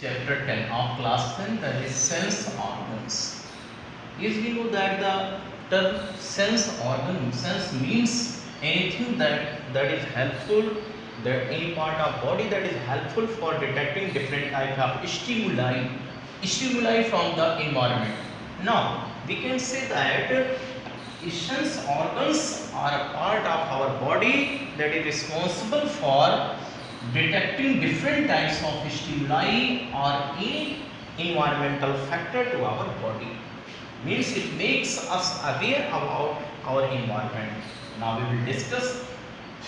Chapter 10 of class 10, that is sense organs. Yes, we know that the term sense organ, sense means anything that is helpful, that any part of body that is helpful for detecting different type of stimuli from the environment. Now we can say that sense organs are a part of our body that is responsible for detecting different types of stimuli or any environmental factor to our body. Means it makes us aware about our environment. Now we will discuss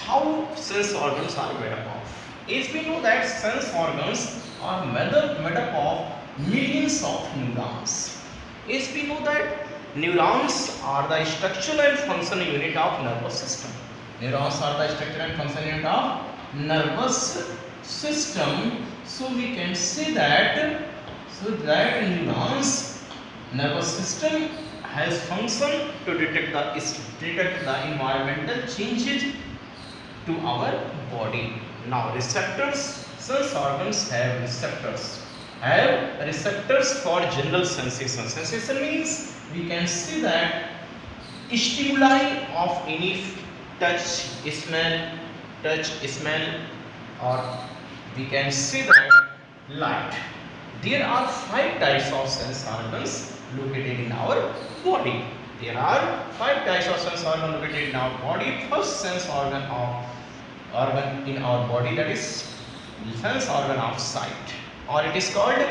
how sense organs are made up of. As we know that sense organs are made up of millions of neurons. As we know that neurons are the structural and functional unit of nervous system. Neurons are the structural and functional unit of nervous system. So we can say that neurons nervous system has function to detect the environmental changes to our body. Now receptors, sense organs have receptors for general sensation. Sensation means we can see that stimuli of any touch, smell, or we can see that light. There are 5 types of sense organs located in our body. There are 5 types of sense organs located in our body. First sense organ in our body, that is sense organ of sight, or it is called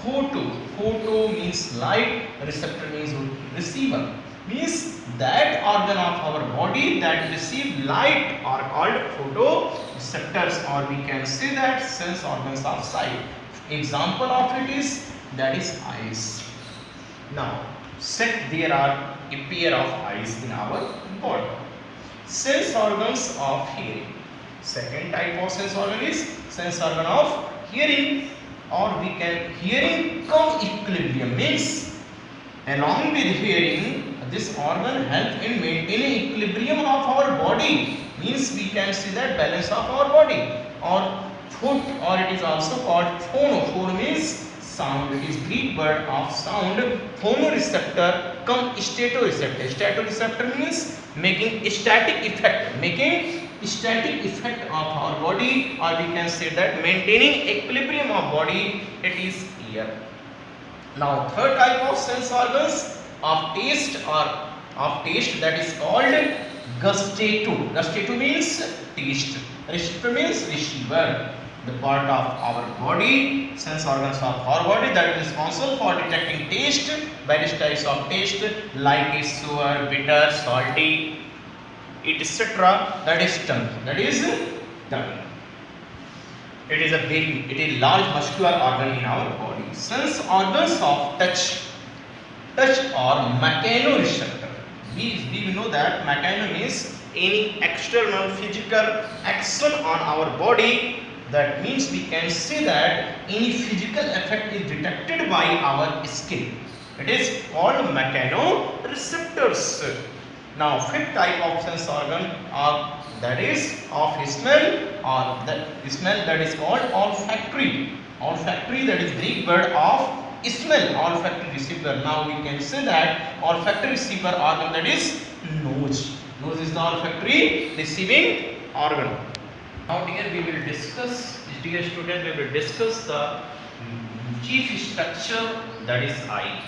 photo. Photo means light, receptor means receiver. Means that organ of our body that receive light are called photoreceptors, or we can say that sense organs of sight. Example of it is that is eyes. Now there are a pair of eyes in our body. Sense organs of hearing. Second type of sense organ is sense organ of hearing, or we can hearing cum equilibrium, means along with hearing this organ help in maintaining equilibrium of our body. Means we can see that balance of our body. Or foot, or it is also called phono. Phono means sound. It is Greek word of sound. Phonoreceptor cum statoreceptor. Statoreceptor means making static effect of our body, or we can say that maintaining equilibrium of body. It is ear. Now third type of sense organs of taste, that is called gustato. Gustato means taste. Receptor means receiver. The part of our body, sense organs of our body that is responsible for detecting taste, various types of taste like sour, bitter, salty, etc. That is tongue. It is a large muscular organ in our body. Sense organs of touch or mechanoreceptor. We know that mechano means any external physical action on our body. That means we can say that any physical effect is detected by our skin. It is called mechanoreceptors. Now fifth type of sense organ that is of smell, or that is called olfactory. Olfactory, that is Greek word of smell, olfactory receiver. Now we can say that olfactory receiver organ, that is nose. Nose is the olfactory receiving organ. Now dear student, we will discuss the chief structure, that is eye.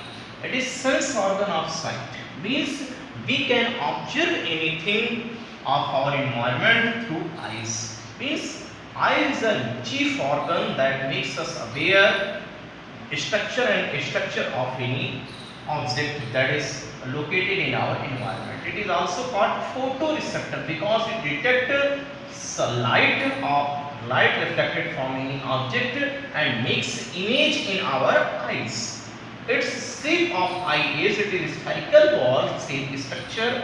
It is sense organ of sight. Means we can observe anything of our environment through eyes. Means eye is a chief organ that makes us aware structure of any object that is located in our environment. It is also called photoreceptor because it detects light reflected from any object and makes image in our eyes. Its shape of eye is, it is spherical ball shape structure.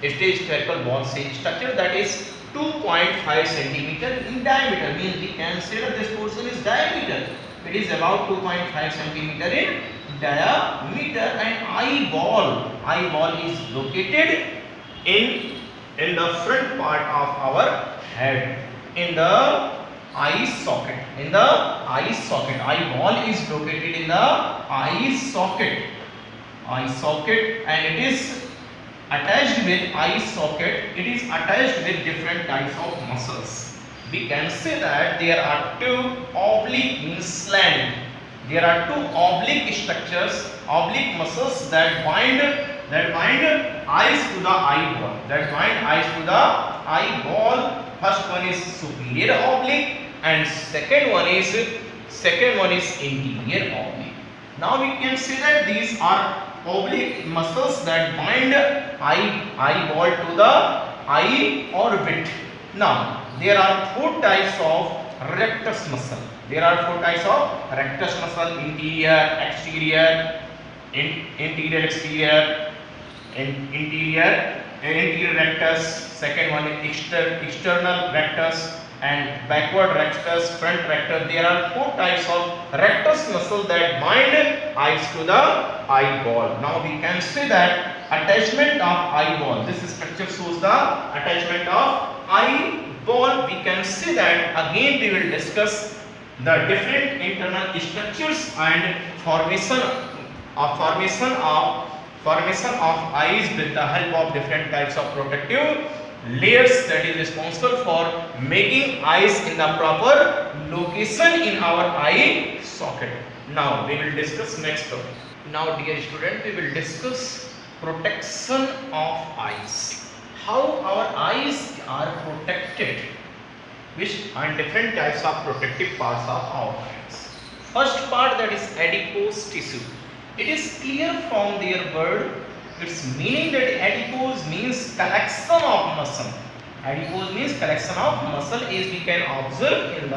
It is spherical ball shape structure that is 2.5 centimeter in diameter. Means we can say that this portion is diameter. It is about 2.5 centimeter in diameter, and eyeball is located in the front part of our head, in the eye socket. In the eye socket, eyeball is located in the eye socket. Eye socket, and it is attached with eye socket. It is attached with different types of muscles. We can say that there are two oblique means slant. There are two oblique structures, oblique muscles that bind eyes to the eyeball. That bind eyes to the eyeball. First one is superior oblique, and second one is inferior oblique. Now we can see that these are oblique muscles that bind eyeball to the eye orbit. Now there are four types of rectus muscle. There are four types of rectus muscle: interior, exterior, interior rectus. Second one is external rectus, and backward rectus, front rectus. There are four types of rectus muscle that bind eyes to the eyeball. Now we can see that attachment of eyeball. This structure shows the attachment of eyeball. We can see that again we will discuss the different internal structures and formation of eyes with the help of different types of protective layers that is responsible for making eyes in the proper location in our eye socket. Now we will discuss next topic. Now dear student, we will discuss protection of eyes. How our eyes are protected, which are different types of protective parts of our eyes. First part, that is adipose tissue. It is clear from their word, its meaning, that adipose means collection of muscle. Adipose means collection of muscle, as we can observe in the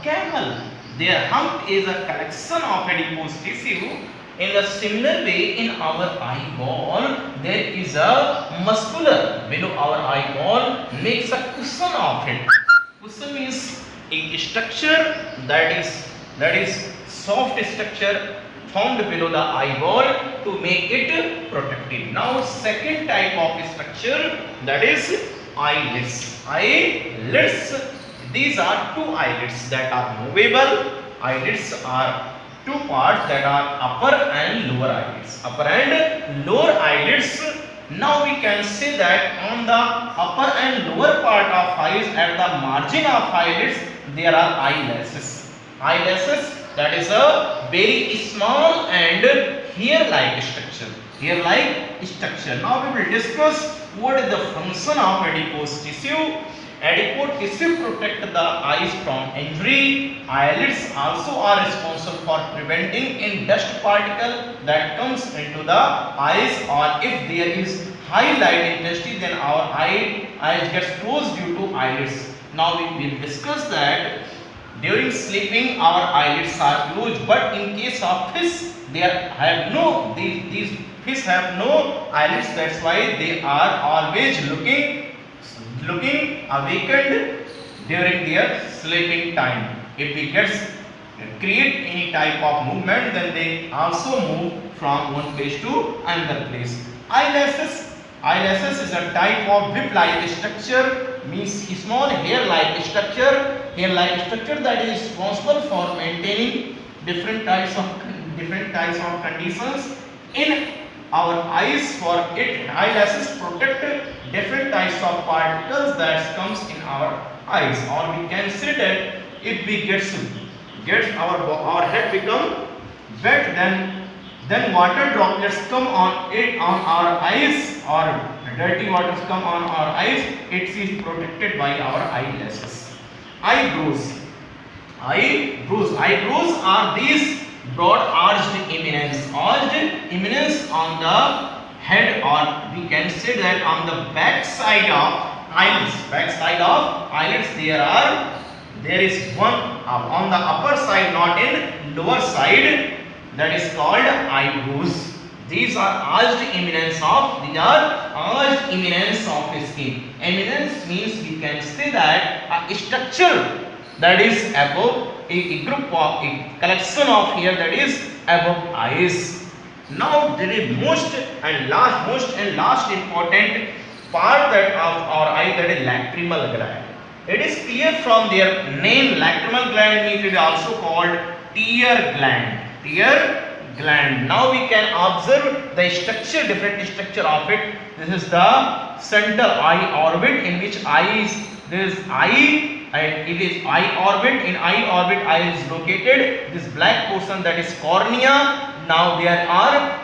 camel. Their hump is a collection of adipose tissue. In the similar way, in our eyeball, there is a muscular below our eyeball makes a cushion of it. Cushion means a structure that is soft structure formed below the eyeball to make it protective. Now second type of structure, that is eyelids. Eyelids, these are two eyelids that are movable. Eyelids are two parts that are upper and lower eyelids. Upper and lower eyelids. Now we can say that on the upper and lower part of eyes, at the margin of eyelids, there are eyelashes. Eyelashes, that is a very small and hair-like structure. Hair-like structure. Now we will discuss what is the function of adipose tissue. Adipose tissue protect the eyes from injury. Eyelids also are responsible for preventing in dust particle that comes into the eyes, or if there is high light intensity, then our eyes gets closed due to eyelids. Now we will discuss that during sleeping our eyelids are closed, but in case of fish, these fish have no eyelids. That's why they are always looking awakened during their sleeping time. If we create any type of movement, then they also move from one place to another place. Eyelashes is a type of whip-like structure, means small hair-like structure that is responsible for maintaining different types of conditions in our eyes. For it, eyelashes protect different types of particles that comes in our eyes. Or we can say that if we get our head become wet, then water droplets come on our eyes, or dirty waters come on our eyes. It is protected by our eyelashes. Eyebrows are these broad arched eminence on the head, or we can say that on the back side of eyelids, there is one on the upper side, not in lower side, that is called eyebrows. These are arched eminence of the skin. Eminence means we can say that a structure that is above a collection of hair that is above eyes. Now there is most and last important part that of our eye, that is lacrimal gland. It is clear from their name, lacrimal gland means it is also called tear gland. Tear gland. Now we can observe the structure, different structure of it. This is the central eye orbit, in which eye is, this eye, and it is eye orbit. In eye orbit, eye is located. This black portion, that is cornea. Now there are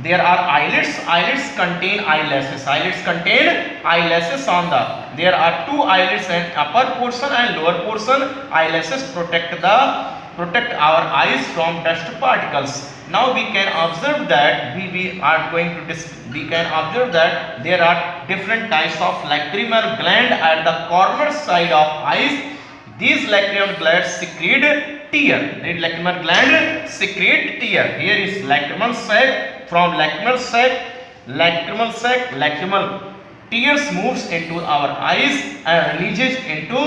eyelids. Eyelids contain eyelashes. Eyelids contain eyelashes on the. There are two eyelids, and upper portion and lower portion. Eyelashes protect our eyes from dust particles. Now we can observe that we can observe that there are different types of lacrimal gland at the corner side of eyes. These lacrimal glands secrete tear. The lacrimal gland secrete tear. Here is lacrimal sac. From lacrimal tears moves into our eyes and releases into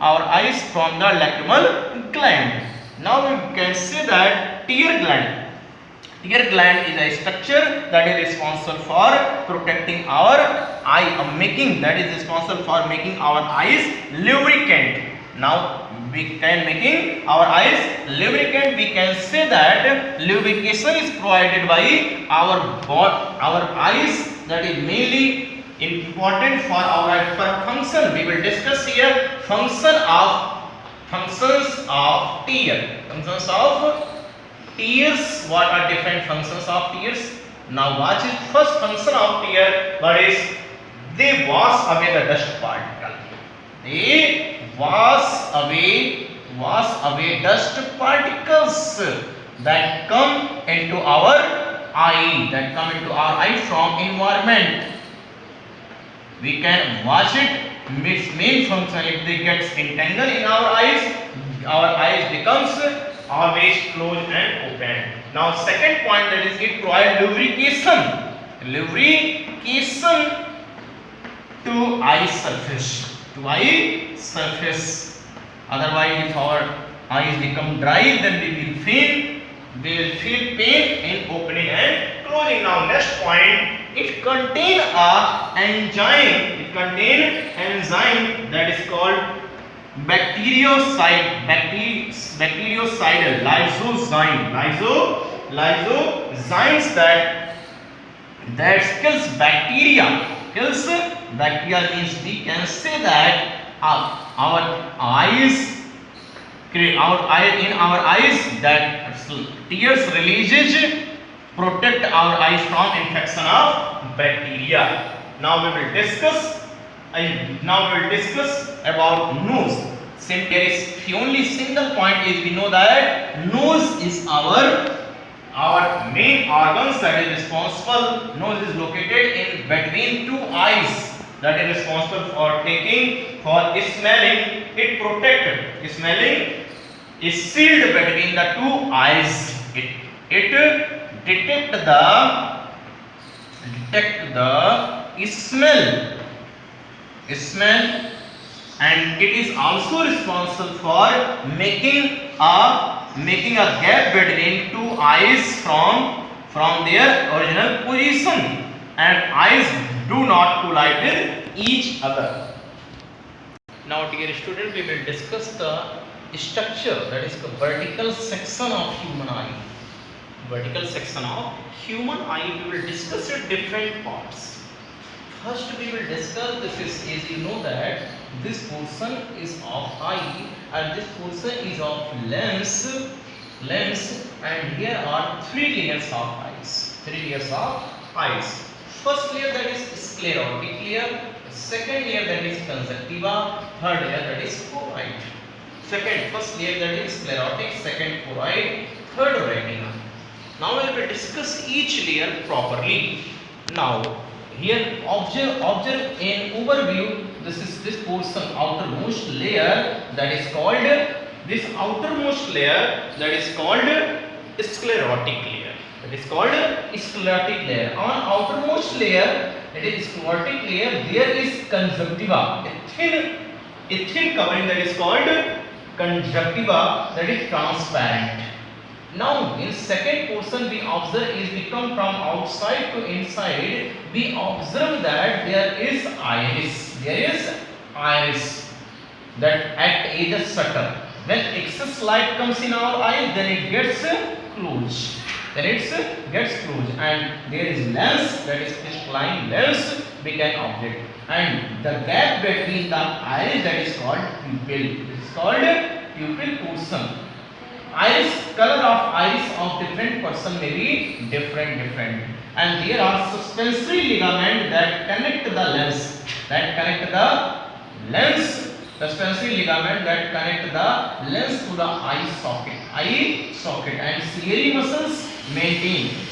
our eyes from the lacrimal gland. Now we can say that tear gland. Tear gland is a structure that is responsible for protecting our eye, making our eyes lubricant. Now we can making our eyes lubricant. We can say that lubrication is provided by our eyes. That is mainly important for our function. We will discuss here functions of tear. Functions of tears. What are different functions of tears? Now watch it. First function of tear, what is? They wash away the dust particle. They wash away dust particles that come into our eye, from environment. We can wash it. Its main function, if they get entangled in our eyes becomes always closed and open. Now second point, that is it provides lubrication to eye surface. Otherwise, if our eyes become dry, then we will feel pain in opening and closing. Now next point, it contains enzyme that is called bactericidal lysozymes that kills bacteria. Means we can say that in our eyes that tears releases protect our eyes from infection of bacteria. Now we will discuss about nose. There is only single point is we know that nose is our main organs that is responsible. Nose is located in between two eyes, that is responsible for smelling. It protects. Smelling is sealed between the two eyes. It detect the smell, and it is also responsible for making a gap between two eyes from their original position, and eyes do not collide with each other. Now dear student, we will discuss the structure, that is the vertical section of human eye. Vertical section of human eye, we will discuss it different parts. First we will discuss this is, as you know that this portion is of eye and this portion is of lens, and here are three layers of eyes. First layer, that is sclerotic layer. Second layer, that is conjunctiva. Third layer, that is choroid. First layer, that is sclerotic. Second, choroid. Third, retina. Now we will discuss each layer properly. Now here observe in overview, this is this portion, outermost layer, that is called sclerotic layer. On outermost layer, that is sclerotic layer, there is conjunctiva, a thin covering, that is called conjunctiva, that is transparent. Now in second portion we observe is we come from outside to inside. We observe that there is iris. that act as a shutter. When excess light comes in our eye, then it gets closed. Then it gets closed, and there is lens, that is crystalline lens, become object, and the gap between the iris, that is called pupil. It is called pupil portion. Iris, color of iris of different person may be different, and there are suspensory ligament that connect the lens, suspensory ligament that connect the lens to the eye socket, and ciliary muscles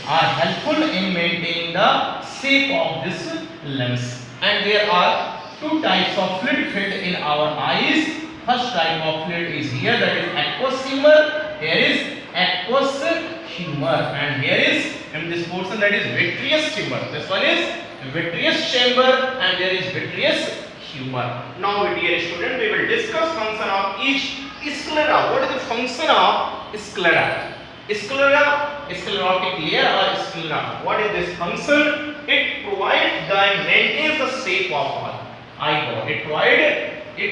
are helpful in maintaining the shape of this lens. And there are two types of fluid filled in our eyes. First type of fluid is here, that is aqueous humor. Here is aqueous humor, and here is in this portion, that is vitreous humor. This one is vitreous chamber, and there is vitreous humor. Now, dear student, we will discuss function of each sclera. What is the function of sclera? Sclerotic layer or sclera. What is this function? It provides and maintains the shape of our eyeball. It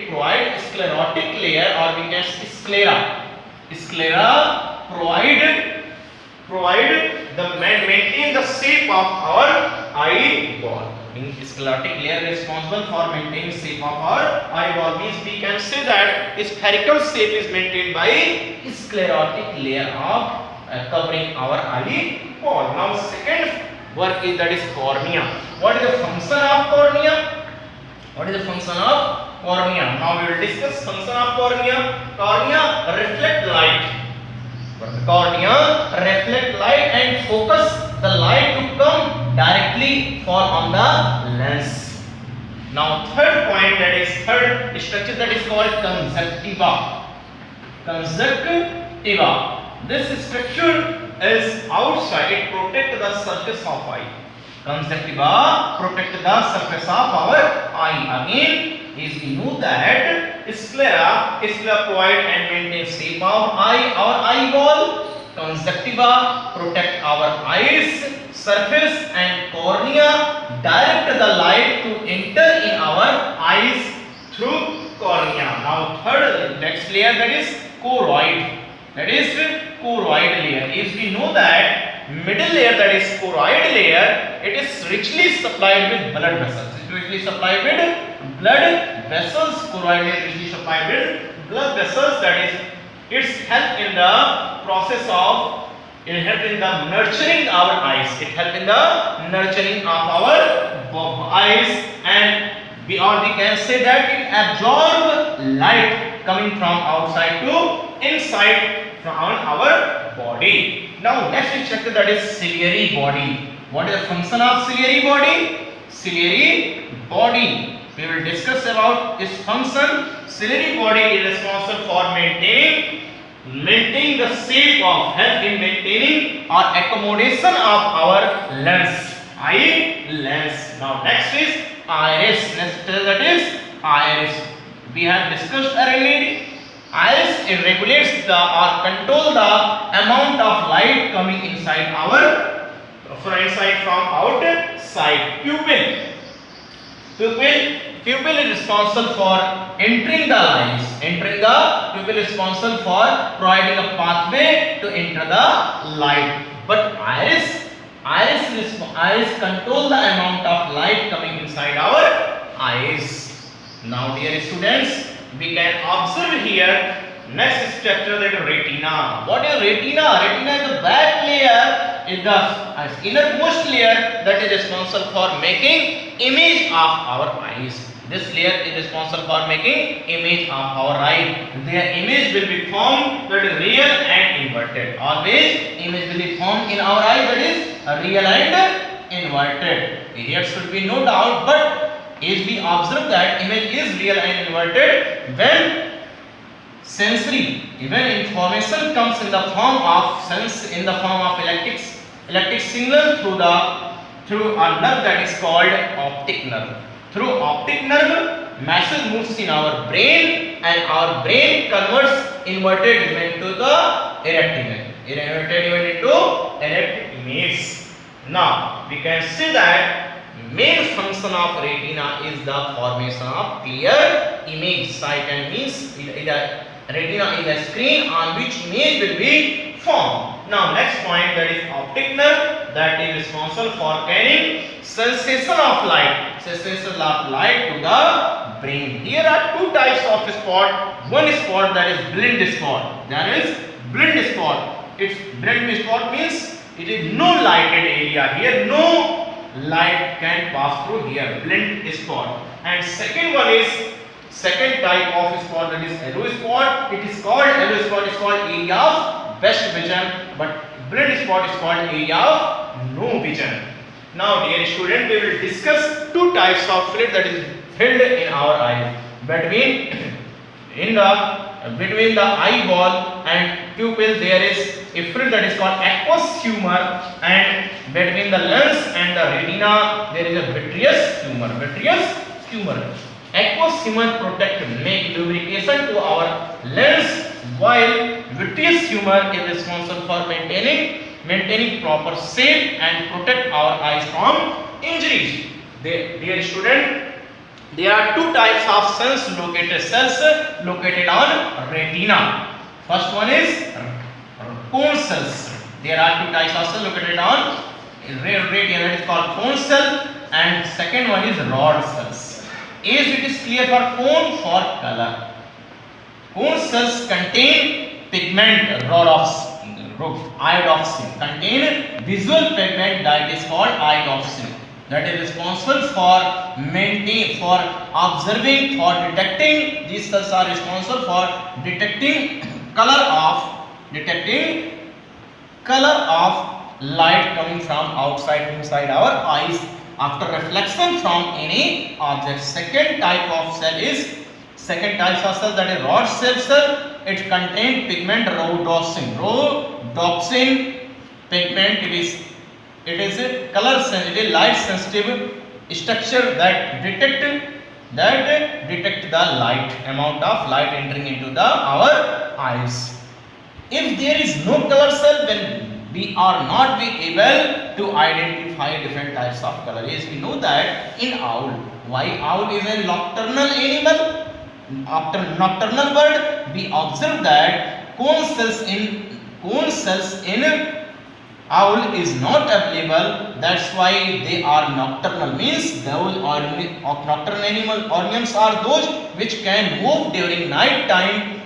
provides sclerotic layer, or we can say sclera. Sclera maintain the shape of our eyeball. Sclerotic layer responsible for maintaining shape of our eyeball, means we can say that spherical shape is maintained by sclerotic layer of covering our eyeball. Now, second work is, that is cornea. What is the function of cornea? Now we will discuss function of cornea. Cornea reflect light and focus the light to come directly fall on the lens. Now, third point, that is third structure, that is called conjunctiva. This structure is outside, it protects the surface of eye. Conjunctiva protect the surface of our eye. Again, is we know that sclera provide and maintain shape of our eyeball. Conjunctiva protect our eyes surface, and cornea direct the light to enter in our eyes through cornea. Now, third next layer, that is choroid. Layer. Is we know that middle layer, that is choroid layer, it is richly supplied with blood vessels. Choroid layer is richly supplied with blood vessels. That is, its help in the process of nurturing our eyes. It help in the nurturing of our eyes, and we can say that it absorb light coming from outside to inside from our body. Now, next structure, that is ciliary body. What is the function of ciliary body? We will discuss about its function. Ciliary body is responsible for maintaining the shape of, help in maintaining or accommodation of our eye lens. Now, next is iris. That is iris. We have discussed earlier. Iris regulates or control the amount of light coming inside from outside. Pupil is responsible for entering the lines. Pupil is responsible for providing a pathway to enter the light. But iris control the amount of light coming inside our eyes. Now, dear students, we can observe here next structure, that is retina. What is retina? Retina is the back layer, is the innermost layer that is responsible for making image of our eyes. This layer is responsible for making image of our eye. Their image will be formed, that is real and inverted. Always image will be formed in our eye, that is real and inverted. Here should be no doubt, but as we observe that image is real and inverted when sensory information comes in the form of electric signal through a nerve that is called optic nerve. Through optic nerve, message moves in our brain, and our brain converts inverted image into the erect image. Now, we can see that main function of retina is the formation of clear image. Sight and means retina is a screen on which image will be formed. Now next point, that is optic nerve, that is responsible for carrying sensation of light to the brain. Here are two types of spot. One spot that is blind spot. There is blind spot. It's blind spot means it is no lighted area. Here no light can pass through here. Blind spot. And second one is second type of spot, that is yellow spot. It is called yellow spot. Is called area of best vision, but blind spot is called area of no vision. Now dear student, we will discuss two types of fluid that is filled in our eye. Between the eyeball and pupil there is a fluid that is called aqueous humor, and between the lens and the retina there is a vitreous humor. Aqueous humor protect, make lubrication to our lens, while vitreous humor is responsible for maintaining proper shape and protect our eyes from injuries. Dear student, there are two types of cells located on retina. First one is cone cells. There are two types of cells located on retina, that is called cone cell, and second one is rod cells. As it is clear for cone, for color. Cone cells contain pigment iodopsin, contain visual pigment that is called iodopsin, that is responsible for observing, for detecting. These cells are responsible for detecting color of light coming from outside inside our eyes after reflection from any object. Second type of cell, that is rod cell. It contains pigment rhodopsin pigment. It is a color sensitive, light sensitive structure that detect the light, amount of light entering into our eyes. If there is no color cell, then we are not be able to identify different types of color. Yes, we know that in owl. Why owl is a nocturnal animal, nocturnal bird. We observe that cone cells in owl is not available. That's why they are nocturnal. Means those nocturnal animal organisms are those which can move during night time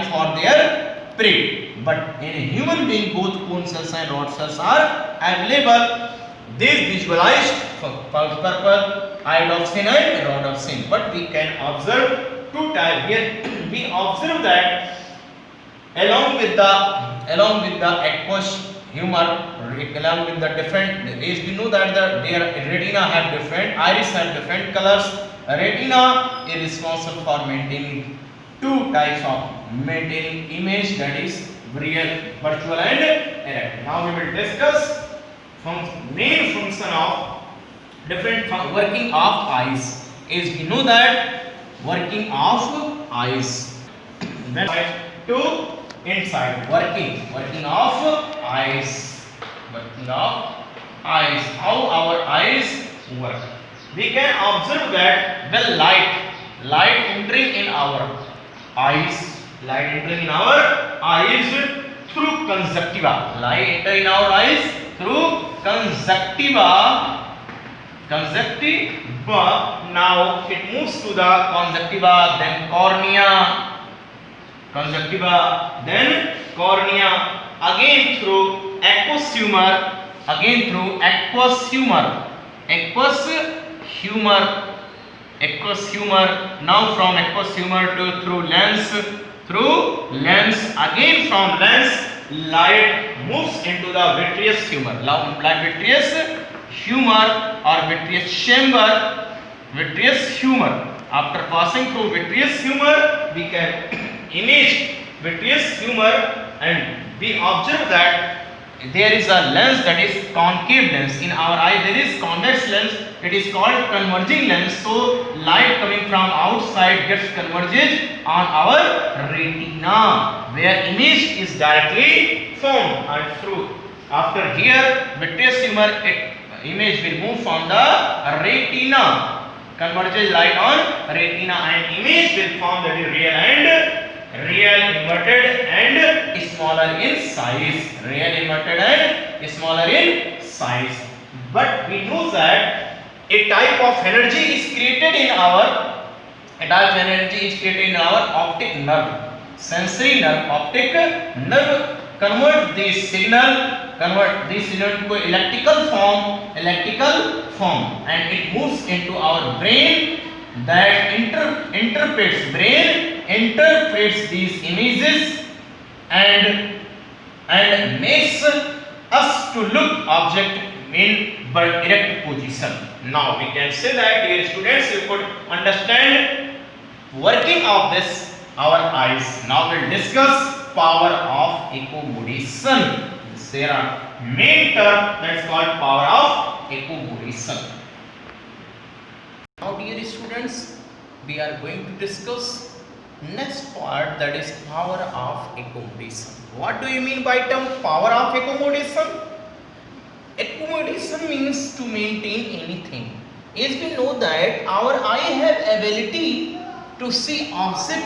for their prey. But in a human being, both cone cells and rod cells are available. They visualized for purple iodopsin and rhodopsin. But we can observe two types here. We observe that along with the aqueous humor, along with the different, as we know that their retina have different, iris have different colors. Retina is responsible for maintaining two types of image, that is virtual and erect. Now we will discuss main function of different working of eyes. As we know that working of eyes, then to inside working of eyes, how our eyes work. We can observe that the light entering in our eyes, through conjunctiva. Light enter in our eyes through conjunctiva. Now it moves to the conjunctiva, then cornea, again through aqueous humor. Now from aqueous humor to through lens, again from lens light moves into the vitreous humor. Vitreous humor. After passing through vitreous humor, we can image vitreous humor, and we observe that there is a lens, that is concave lens. In our eye there is convex lens, it is called converging lens. So light coming from outside gets converged on our retina, where image is directly formed, and through after here vitreous humor, image will move from the retina, converges light on retina, and image will form that is real inverted and smaller in size, real inverted and smaller in size. But we know that a type of energy is created in our optic nerve, sensory nerve, optic nerve convert this signal to electrical form, and it moves into our brain that interprets these images and makes us to look object in erect position. Now we can say that, dear students, you could understand working of this our eyes. Now we'll discuss power of accommodation. There are main term that is called power of accommodation. Now dear students, we are going to discuss next part, that is power of accommodation. What do you mean by term power of accommodation? Accommodation means to maintain anything. As we know that our eye have ability to see object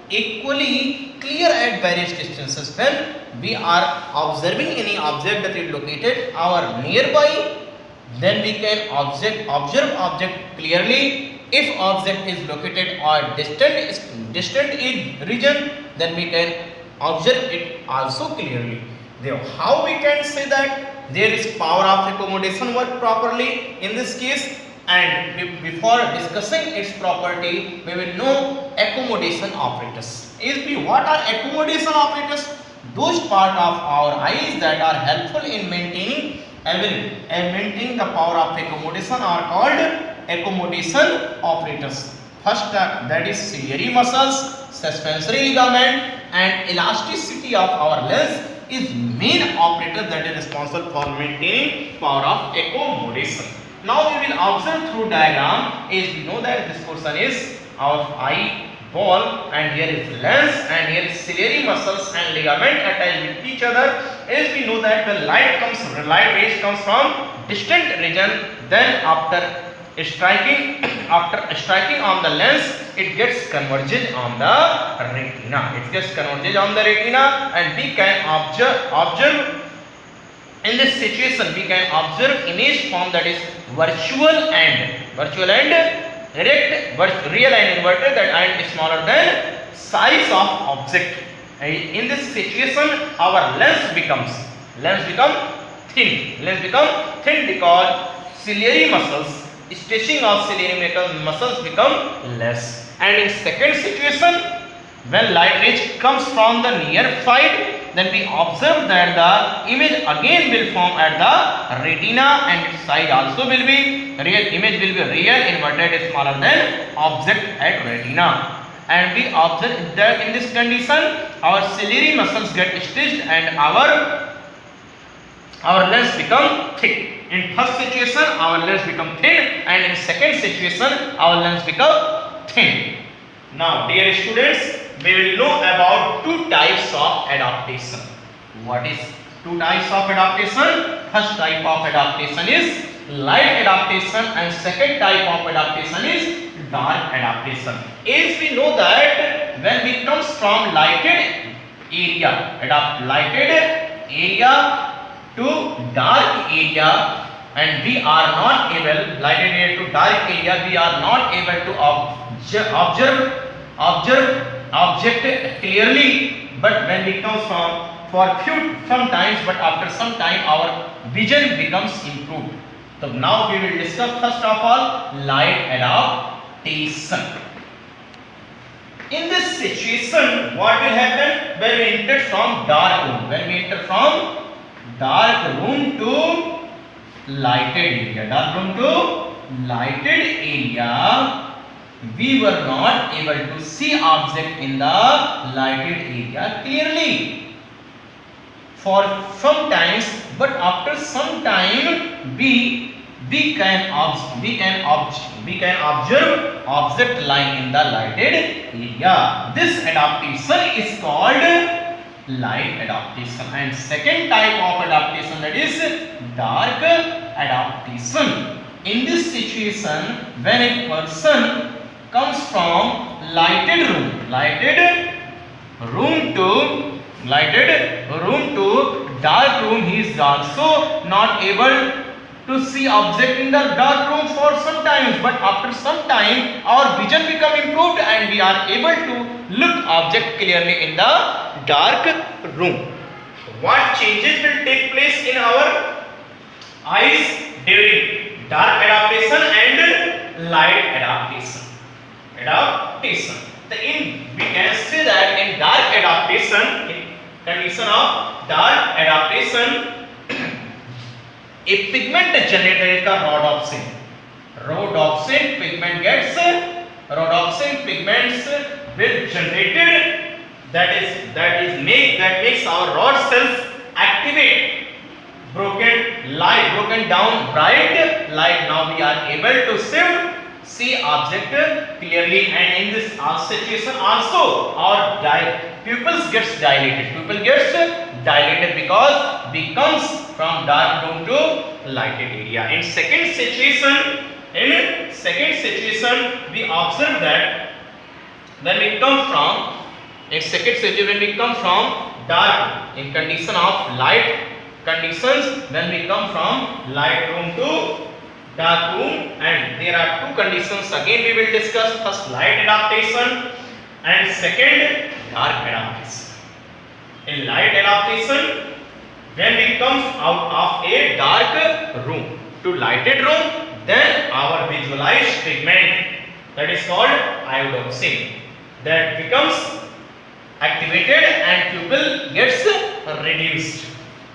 equally, clear at various distances. When we are observing any object that is located our nearby, then we can observe object clearly. If object is located or distant in region, then we can observe it also clearly. How we can say that there is power of accommodation work properly in this case? And before discussing its property, we will know accommodation operators. What are accommodation operators? Those part of our eyes that are helpful in maintaining the power of accommodation are called accommodation operators. First, that is ciliary muscles, suspensory ligament, and elasticity of our lens is main operator that is responsible for maintaining power of accommodation. Now we will observe through diagram. As we know that this portion is our eyeball, and here is lens, and here is ciliary muscles and ligament attached with each other. As we know that the light rays comes from distant region, then after striking on the lens, it gets converged on the retina. And we can observe in this situation, we can observe image form that is virtual and erect, real and inverted, that and smaller than size of object. In this situation, our lens become thin because ciliary muscles, stretching of ciliary muscles become less. And in second situation, when light rays comes from the near side, then we observe that the image again will form at the retina, and its size also will be real. Image will be real inverted, smaller than object at retina. And we observe that in this condition our ciliary muscles get stretched and our lens become thick. In first situation our lens become thin, and in second situation our lens become thin. Now dear students, we will know about two types of adaptation. What is two types of adaptation? First type of adaptation is light adaptation, and second type of adaptation is dark adaptation. As we know that when we comes from lighted area to dark area, and we are not able, lighted area to dark area, we are not able to observe object clearly. But when we come from sometimes, but after some time our vision becomes improved. So now we will discuss first of all light adaptation. In this situation, what will happen when we enter from dark room? When we enter from dark room to lighted area, we were not able to see object in the lighted area clearly for some times, but after some time we can observe object lying in the lighted area. This adaptation is called light adaptation, and second type of adaptation, that is dark adaptation. In this situation, when a person comes from lighted room to dark room, he is also not able to see object in the dark room for some time, but after some time our vision become improved and we are able to look object clearly in the dark room. What changes will take place in our eyes during dark adaptation and light adaptation? We can say that in dark adaptation, in condition of dark adaptation, a pigment generated the rhodopsin. Rhodopsin pigments will generated, that makes our rod cells activate, broken down bright light. Now we are able to see object clearly, and in this situation also our pupils gets dilated because we comes from dark room to lighted area. In second situation we observe that when we come from dark, in condition of light conditions, when we come from light room to dark room, and there are two conditions again we will discuss. First, light adaptation, and second, dark adaptation. In light adaptation, when we come out of a dark room to lighted room, then our visualized pigment, that is called iodopsin, that becomes activated and pupil gets reduced.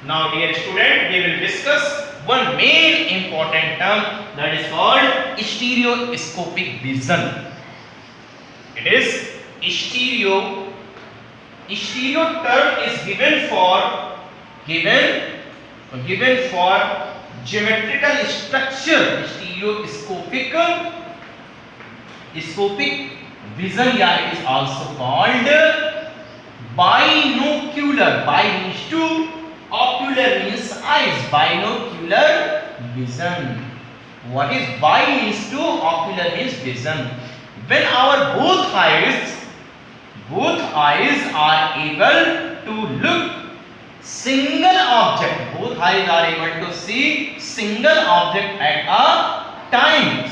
Now dear student, we will discuss one main important term, that is called stereoscopic vision. It is stereo term is given for geometrical structure. Stereoscopic vision, yeah, it is also called binocular. Bi means two, ocular means eyes. Binocular vision. What is bi means two, ocular means vision. When our both eyes are able to look single object, both eyes are able to see single object at a time.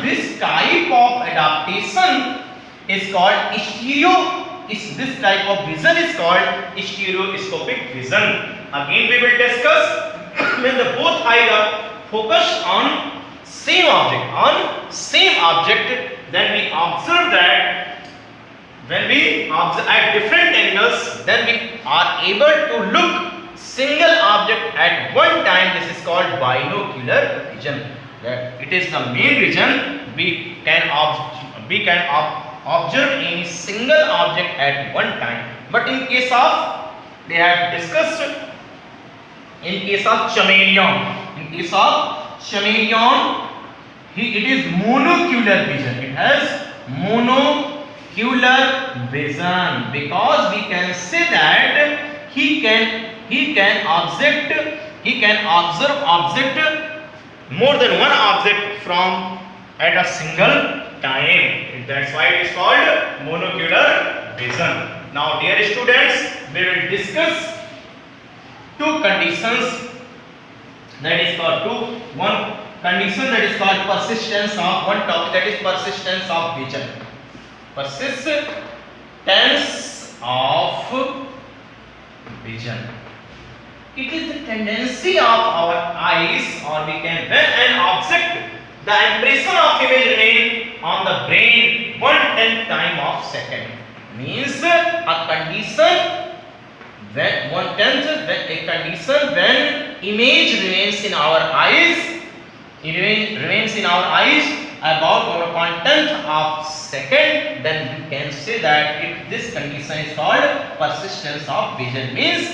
This type of adaptation is called this type of vision is called stereoscopic vision. Again we will discuss when the both eyes are focused on same object, then we observe that when we observe at different angles, then we are able to look single object at one time. This is called binocular vision. It is the main reason we can observe any single object at one time. But in case of, they have discussed, in case of chameleon, it is monocular vision. It has monocular vision because we can say that he can observe object, more than one object from at a single time. That's why it is called monocular vision. Now dear students, we will discuss two conditions, that is called one condition that is called persistence of, one topic that is persistence of vision. Persistence of vision. It is the tendency of our eyes, or we can, when an object, the impression of image remain on the brain 1/10 time of second. Means a condition when 1/10, when image remains in our eyes, about 1/10 of second, then we can say that this condition is called persistence of vision. Means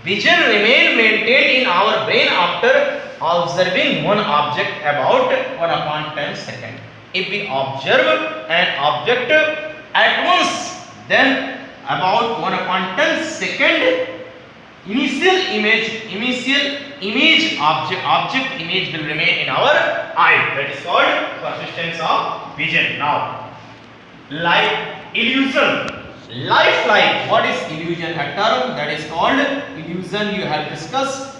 vision remain maintained in our brain after observing one object about 1/10 second. If we observe an object at once, then about 1/10 second initial image object image will remain in our eye. That is called persistence of vision. Now, like illusion, lifelike. What is illusion? A term that is called illusion. You have discussed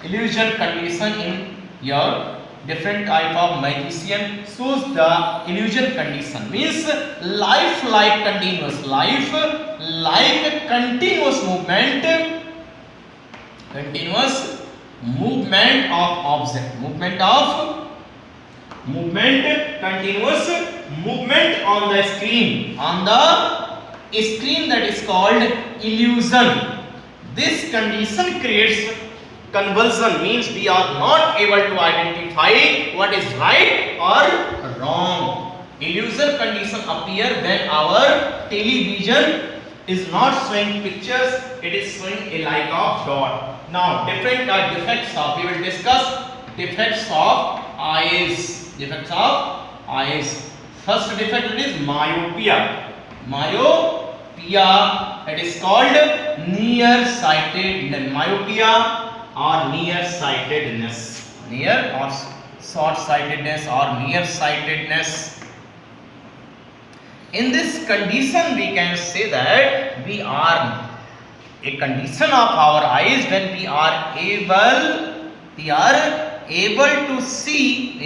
illusion condition in your different type of magician. Shows the illusion condition means lifelike continuous, life like continuous movement of object, continuous movement on the screen, that is called illusion. This condition creates convulsion, means we are not able to identify what is right or wrong. Illusion condition appear when our television is not showing pictures, it is showing a like of dot. Now, different defects of, we will discuss defects of eyes. First defect is myopia. It is called nearsightedness. Myopia or nearsightedness, near or short-sightedness or nearsightedness. In this condition, we can say that we are a condition of our eyes when we are able to see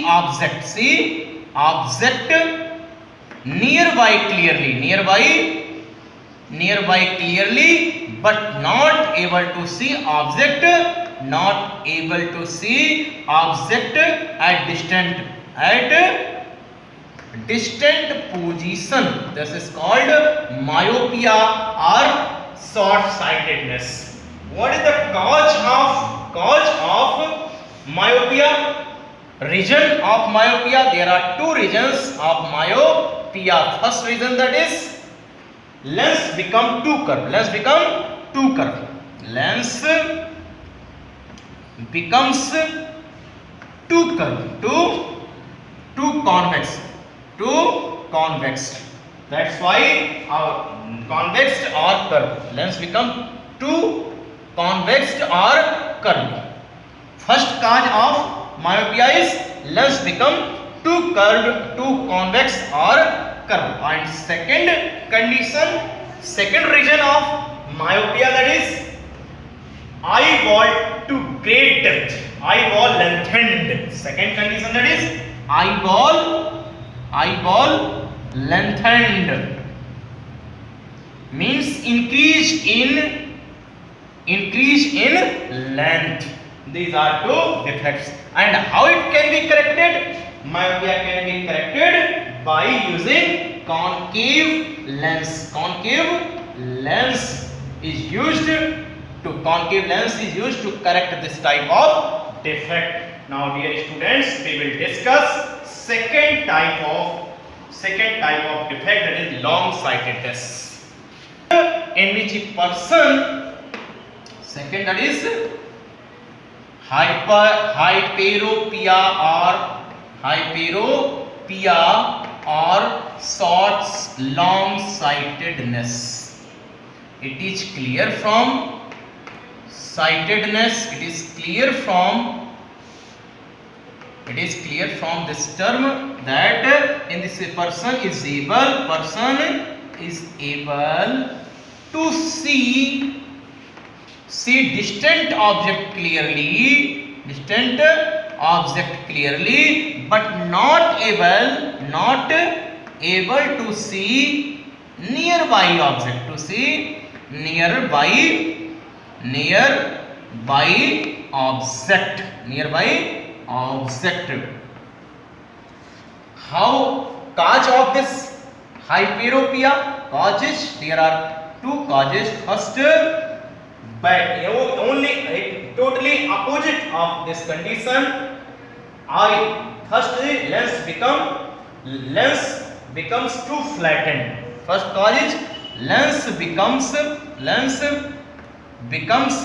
object nearby clearly, but not able to see object at distant position. This is called myopia or short-sightedness. What is the cause of myopia? Region of myopia. There are two regions of myopia. First region, that is lens become too curved. Lens becomes too convex. That's why our convex or curved. Lens become too convex or curved. First cause of myopia is lens become too curved, too convex or curved. And second region of myopia, that is eyeball to great depth, eyeball lengthened. Second condition, that is eyeball lengthened, means increase in length. These are two defects. And how it can be corrected? Myopia can be corrected by using concave lens. Concave lens is used to correct this type of defect. Now, dear students, we will discuss second type of defect, that is long-sightedness, in which a person, second, that is hyperopia or short long-sightedness. It is clear from sightedness. It is clear from this term that in this person is able to see distant object clearly, but not able to see nearby object. How cause of this hyperopia? Causes, there are two causes. First, but only totally opposite of this condition. First, lens becomes too flattened. First cause is lens becomes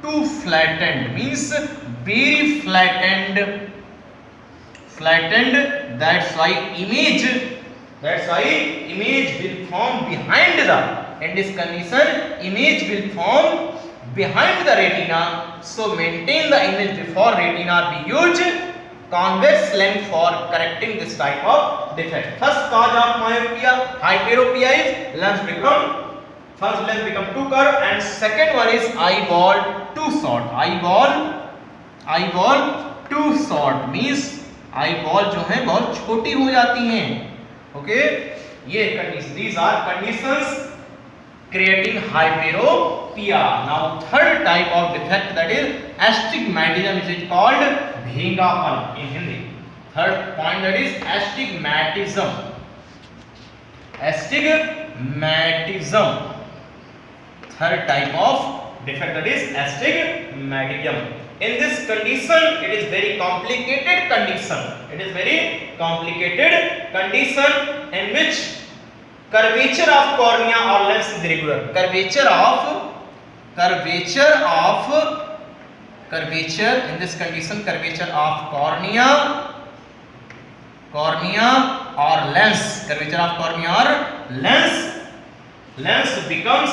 too flattened, means very flattened. That's why image That's why image will form behind the, in this condition image will form behind the retina. So maintain the image before retina. Be used convex lens for correcting this type of defect. First cause of myopia, hyperopia is lens become, first lens become too curved, and second one is eyeball too short. eyeball too short means eyeball जो है बहुत छोटी हो जाती हैं. Okay, ये condition, these are conditions creating hyperopia. Now third type of defect, that is astigmatism, is called भेंगापन in Hindi. Third point, that is astigmatism. Third type of defect, that is astigmatism. In this condition, it is very complicated condition. It is very complicated condition in which curvature of cornea or lens is irregular. Curvature in this condition, curvature of cornea or lens, curvature of cornea or lens becomes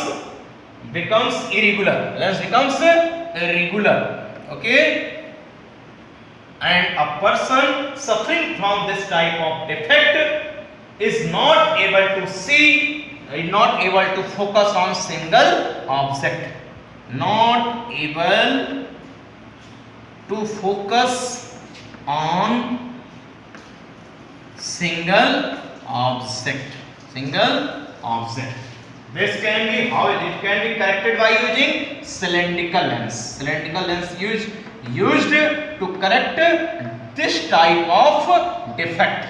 irregular. Lens becomes irregular. Okay, and a person suffering from this type of defect is not able to see, not able to focus on single object, not able to focus on single object. This can be, how it can be corrected by using cylindrical lens. Cylindrical lens used to correct this type of defect,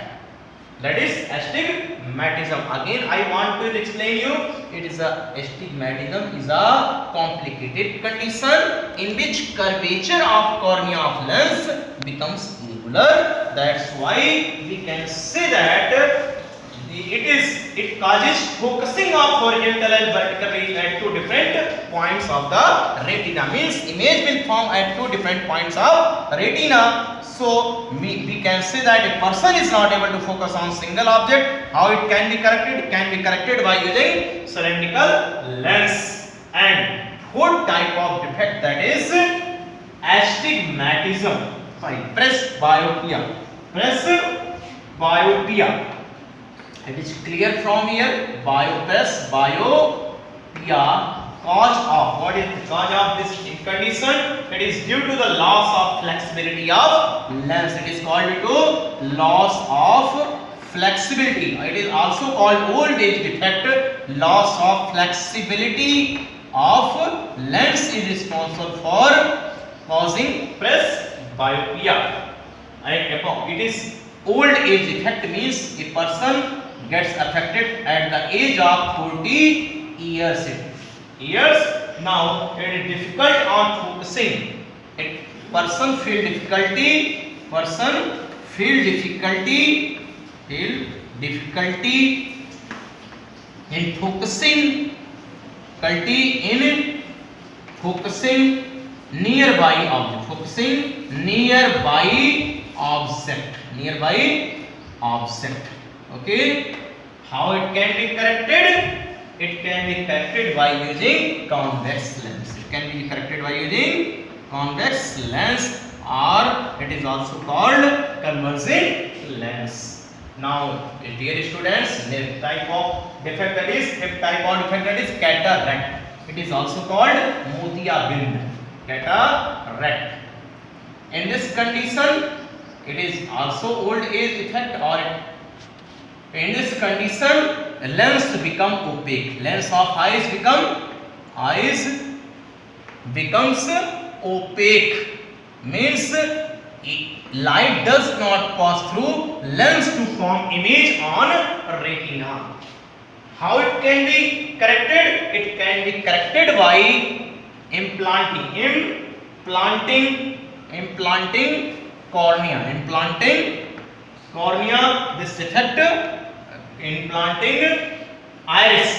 that is astigmatism. Again I want to explain you, it is a astigmatism is a complicated condition in which curvature of cornea of lens becomes irregular. That's why we can say that it causes focusing of horizontal and vertical rays at two different points of the retina. Means image will form at two different points of retina. So we can say that a person is not able to focus on single object. How it can be corrected? It can be corrected by using cylindrical lens. And fourth type of defect, that is astigmatism. Presbyopia. It is clear from here. Presbyopia. Cause of, what is the cause of this condition? It is due to the loss of flexibility of lens. It is called due to loss of flexibility. It is also called old age defect. Loss of flexibility of lens is responsible for causing presbyopia. It is old age defect means a person gets affected at the age of 40 years. Now it is difficult on focusing. Person feel difficulty in focusing nearby object. Okay, how it can be corrected? It can be corrected by using convex lens. Or it is also called converging lens. Now, dear students, the type of defect that is cataract. It is also called motiabind. Cataract. In this condition, it is also old age effect, or in this condition lens become opaque. Lens of eyes becomes opaque, means light does not pass through lens to form image on retina. How it can be corrected? It can be corrected by implanting cornea, this defect, implanting iris,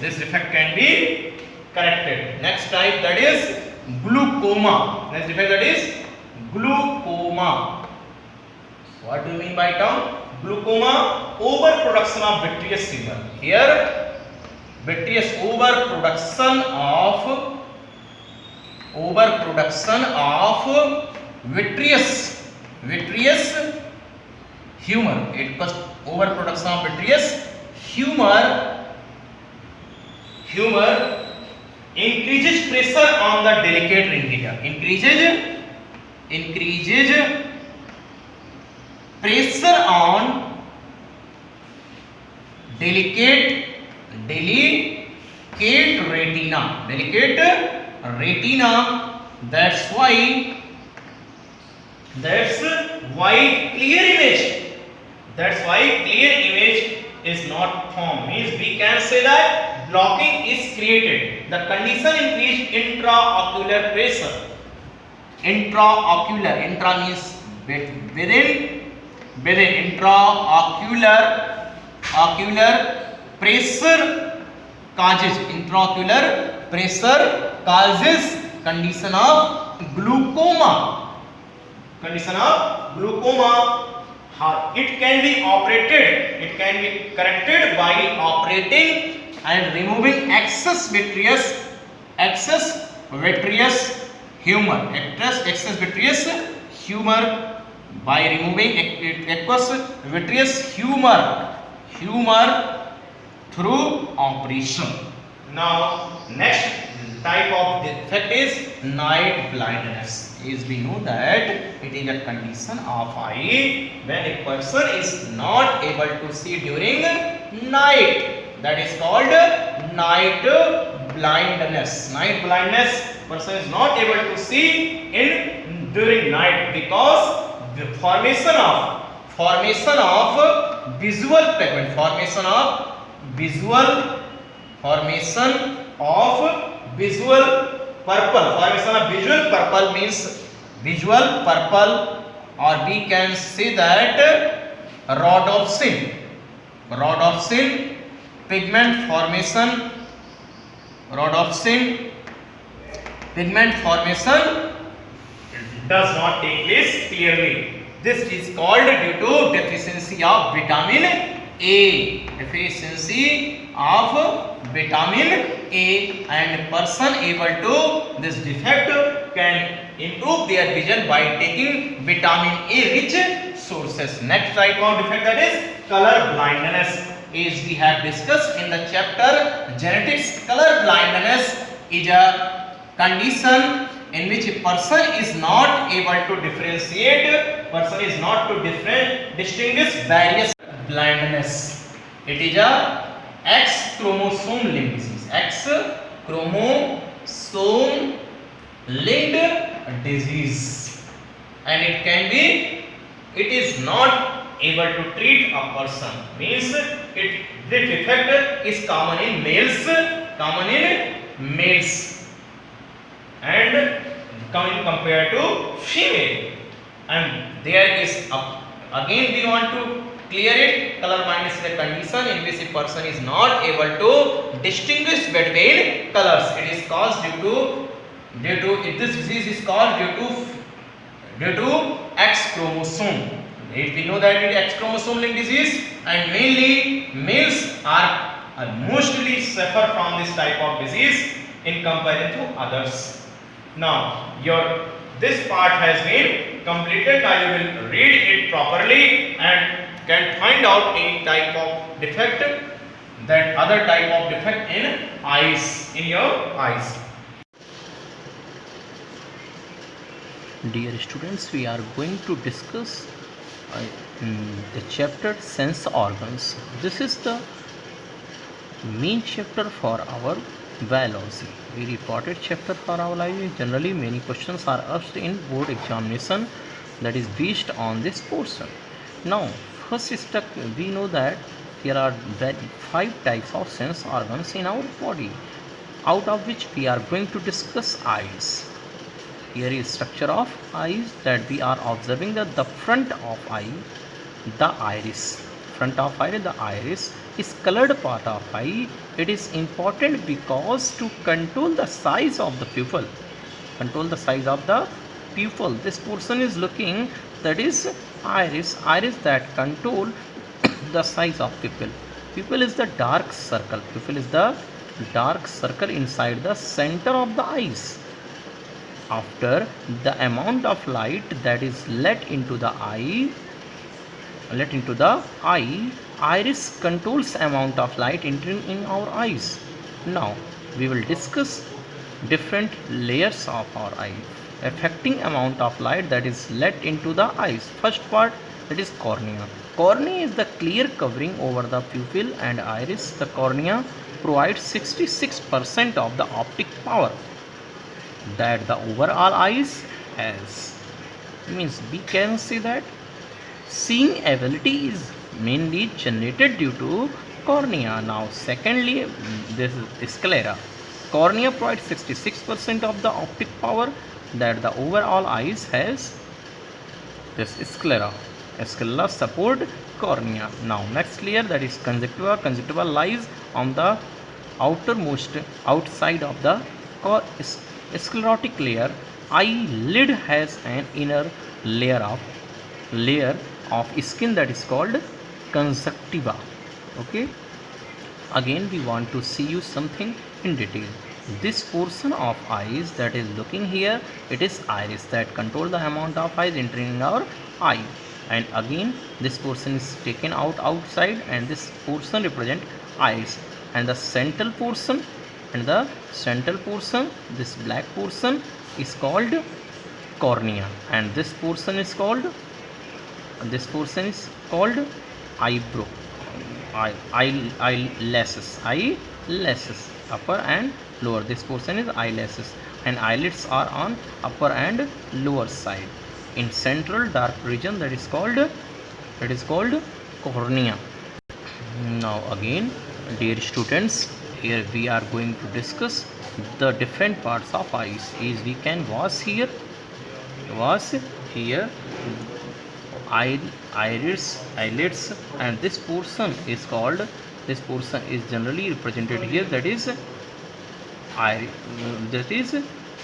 this defect can be corrected. Next type, that is glaucoma. What do you mean by term? Glaucoma, overproduction of vitreous humor. Here, vitreous overproduction of vitreous humor. It was overproduction of vitreous humor increases pressure on the delicate retina. Increases pressure on delicate retina. That's why clear image is not formed. Means we can say that blocking is created. The condition increased intraocular pressure. Intraocular, intra means within intraocular pressure causes condition of glaucoma. It can be corrected by operating and removing excess vitreous humor by removing aqueous vitreous humor through operation. Now next type of defect is night blindness. Is we know that it is a condition of eye when a person is not able to see during night. That is called night blindness. Night blindness, person is not able to see during night because the formation of visual pigment, formation of visual purple means visual purple, or we can say that rhodopsin pigment formation does not take place clearly. This is called due to deficiency of vitamin A. And person able to this defect can improve their vision by taking vitamin A rich sources. Next type of defect, that is color blindness. As we have discussed in the chapter genetics, color blindness is a condition in which a person is not able to distinguish various blindness. It is a X chromosome linked disease. X chromosome linked disease, and it is not able to treat a person. Means this defect is common in males and compared to female. And there is again we want to clear it. Color blindness is a condition in which a person is not able to distinguish between colors. It is caused due to this disease is caused due to X chromosome. We know that it is X chromosome linked disease, and mainly males are mostly suffer from this type of disease in comparison to others. Now this part has been completed. Now you will read it properly and can find out any type of defect, that other type of defect in your eyes. Dear students, we are going to discuss the chapter sense organs. This is the main chapter for our biology. Very important chapter for our life. Generally many questions are asked in board examination, that is based on this portion. Now first step, we know that there are 5 types of sense organs in our body, out of which we are going to discuss eyes. Here is structure of eyes, that we are observing that the front of eye, the iris is colored part of eye. It is important because to control the size of the pupil, this portion is looking, that is iris that control the size of pupil. Pupil is the dark circle. Pupil is the dark circle inside the center of the eyes. After the amount of light that is let into the eye, iris controls amount of light entering in our eyes. Now we will discuss different layers of our eye affecting amount of light that is let into the eyes. First part, that is cornea. Cornea is the clear covering over the pupil and iris. The cornea provides 66% of the optic power that the overall eyes has. Means we can say that seeing ability is mainly generated due to cornea. Now secondly, this is sclera. Cornea provides 66% of the optic power that the overall eyes has. This sclera. Sclera support cornea. Now next layer, that is conjunctiva. Conjunctiva lies on the outside of the sclerotic layer. Eyelid has an inner layer of skin that is called conjunctiva. Okay, again we want to see you something in detail. This portion of eyes that is looking here, it is iris that control the amount of eyes entering in our eye. And again this portion is taken outside, and this portion represent eyes. And the central portion, this black portion is called cornea, and this portion is called eyebrow, eyelashes, upper and lower. This portion is eyelashes, and eyelids are on upper and lower side. In central dark region, that is called cornea. Now again, dear students, here we are going to discuss the different parts of eyes. Is we can watch here eyelids, and this portion is generally represented here, that is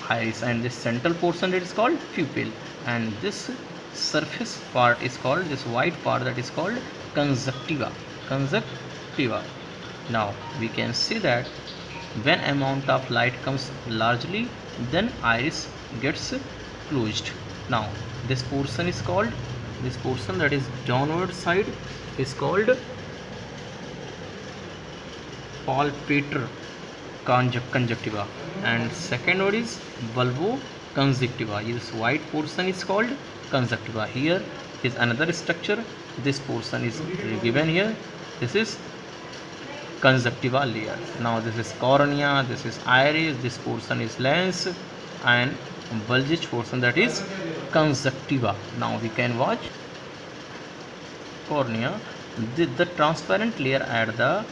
iris, and this central portion, that is called pupil, and this surface part is called, this white part, that is called conjunctiva. Now we can see that when amount of light comes largely, then iris gets closed. Now this portion that is downward side is called palpator conjunctiva, and second word is bulboconjunctiva. This white portion is called conjunctiva. Here is another structure. This portion is given here. This is conjunctiva layer. Now this is cornea, this is iris, this portion is lens, and bulging portion, that is conjunctiva. Now we can watch cornea, the transparent layer at the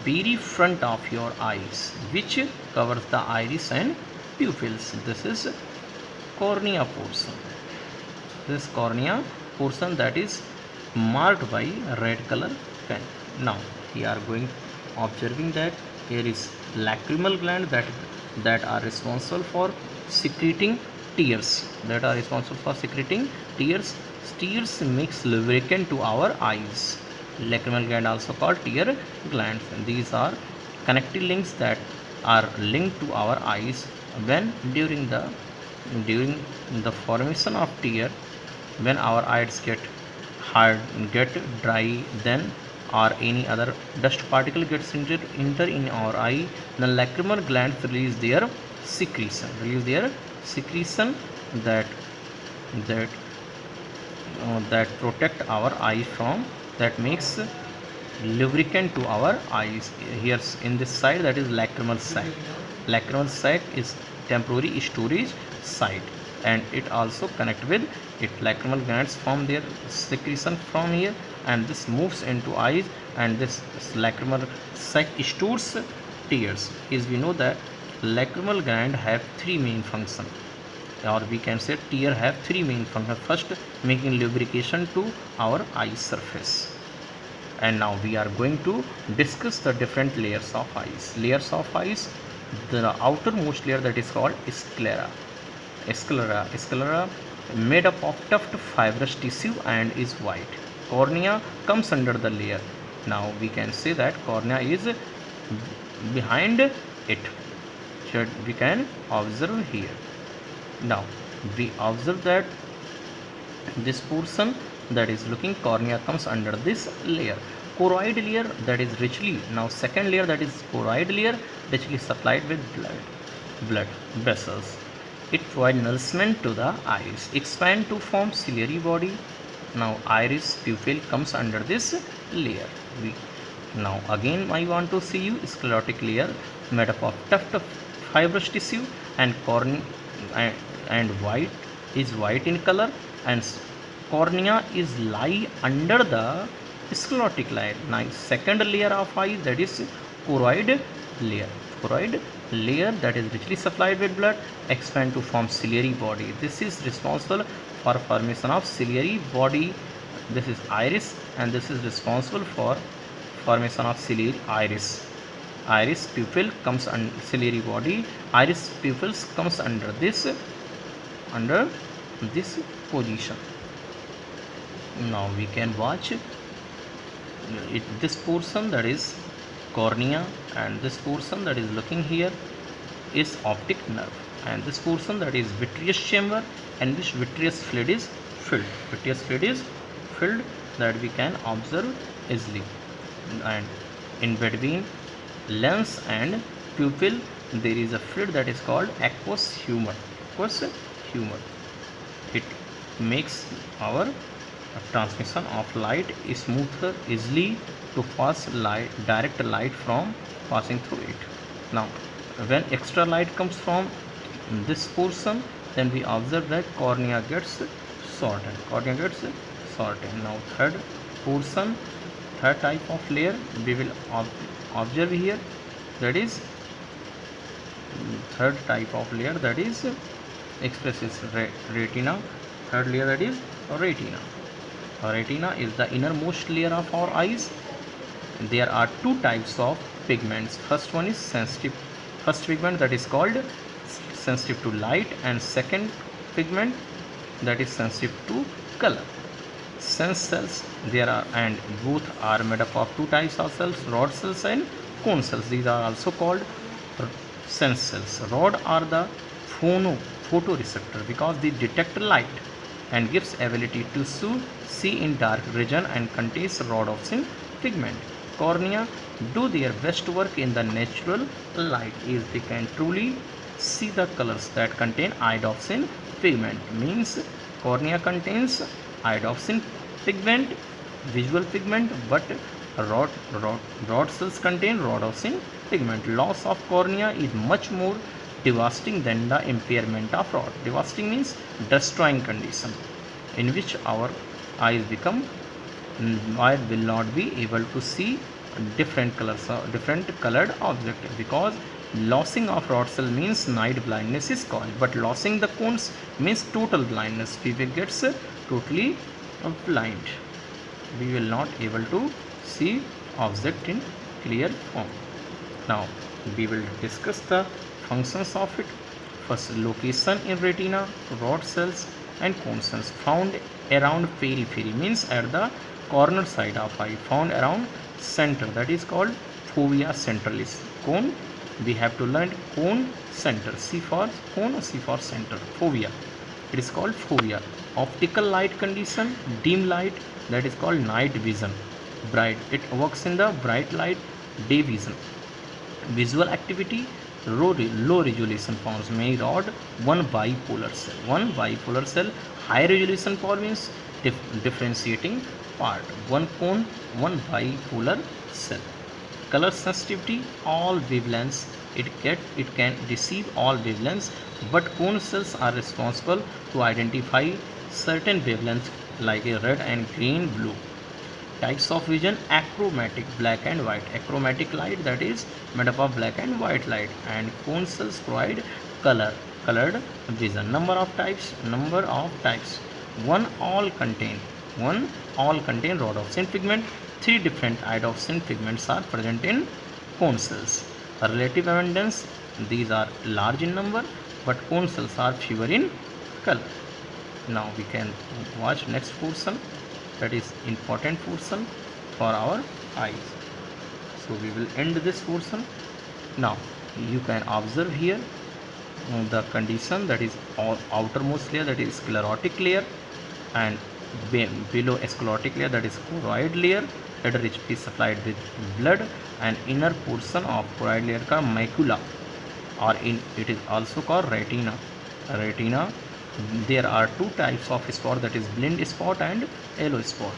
very front of your eyes, which covers the iris and pupils. This is cornea portion. This cornea portion that is marked by red color pen. Now we are going observing that here is lacrimal gland that are responsible for secreting tears. Tears mix lubricant to our eyes. Lacrimal gland also called tear glands, and these are connecting links that are linked to our eyes. When during the formation of tear, when our eyes get dry, then or any other dust particle gets enter in our eye, the lacrimal glands release their secretion that protect our eye from, that makes lubricant to our eyes. Here in this side, that is lacrimal sac is temporary storage site, and it also connect with it. Lacrimal glands form their secretion from here, and this moves into eyes, and this lacrimal sac stores tears. Is we know that lacrimal gland have three main functions, or we can say tear have three main functions. First, making lubrication to our eye surface. And now we are going to discuss the different layers of eyes. The outermost layer, that is called sclera. made up of tough fibrous tissue and is white. Cornea comes under the layer. Now we can say that cornea is behind it. So we can observe here. Now we observe that this portion that is looking cornea comes under this layer. Choroid layer that is richly, now second layer that is choroid layer, richly supplied with blood vessels. It provides nourishment to the iris, expand to form ciliary body. Now iris pupil comes under this layer. Now again I want to see you sclerotic layer made up of tough fibrous tissue and and white is white in color, and cornea is lie under the sclerotic layer. Now second layer of eye that is choroid layer. Choroid layer that is richly supplied with blood expand to form ciliary body. This is responsible for formation of ciliary body. This is iris, and this is responsible for formation of ciliary iris. Iris pupil comes under ciliary body. Iris pupils comes under this position. Now we can watch this portion that is cornea, and this portion that is looking here is optic nerve, and this portion that is vitreous chamber, and which vitreous fluid is filled. Vitreous fluid is filled that we can observe easily. And in between lens and pupil there is a fluid that is called aqueous humor. It makes our transmission of light smoother, easily to pass direct light from passing through it. Now when extra light comes from this portion, then we observe that cornea gets shortened. Now third type of layer we will observe here, that is third type of layer that is expresses retina. Third layer that is retina. Retina is the innermost layer of our eyes. There are two types of pigments. First one is sensitive. First pigment that is called sensitive to light, and second pigment that is sensitive to color. Sense cells there are, and both are made up of two types of cells, rod cells and cone cells. These are also called sense cells. Rod are the photoreceptor because they detect light and gives ability to see in dark region and contains rhodopsin pigment. Cornea do their best work in the natural light is they can truly see the colors that contain iodopsin pigment. Means cornea contains iodopsin pigment, visual pigment, but rod cells contain rhodopsin pigment. Loss of cornea is much more devastating than the impairment of rod. Devastating means destroying condition in which our eyes become, I will not be able to see different colors, different colored object, because losing of rod cell means night blindness is called, but losing the cones means total blindness. We will get totally blind. We will not able to see object in clear form. Now we will discuss the functions of it. First, location in retina, rod cells and cone cells found around periphery means at the corner side of eye, found around center, that is called fovea centralis. Cone, we have to learn cone center. C for cone, C for center. Fovea, it is called fovea. Optical light condition, dim light, that is called night vision. Bright, it works in the bright light, day vision. Visual activity, low resolution forms many rod, one bipolar cell. High resolution form means differentiating part, one cone, one bipolar cell. Color sensitivity, all wavelengths, it can receive all wavelengths, but cone cells are responsible to identify certain wavelengths like a red and green, blue. Types of vision, achromatic, black and white. Achromatic light, that is made up of black and white light, and cone cells provide colored vision. Number of types, one all contain rhodopsin pigment. 3 different iodopsin pigments are present in cone cells. Relative abundance, these are large in number, but cone cells are fewer in color. Now we can watch next portion, that is important portion for our eyes. So we will end this portion. Now you can observe here the condition, that is outermost layer, that is sclerotic layer, and below sclerotic layer, that is choroid layer, that is supplied with blood, and inner portion of choroid layer का macula, or it is also called retina. There are two types of spot, that is blind spot and yellow spot.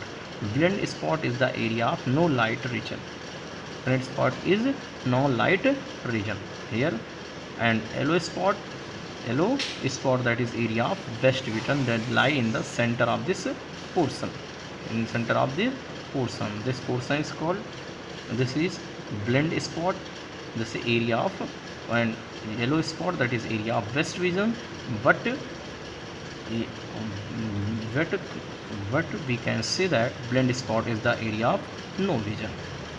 Blind spot is the area of no light region. Red spot is no light region here, and yellow spot that is area of best vision that lie in the center of this portion. In center of the portion, this portion is called, this is blind spot, this area of, and yellow spot that is area of best vision, but we can say that blind spot is the area of no vision.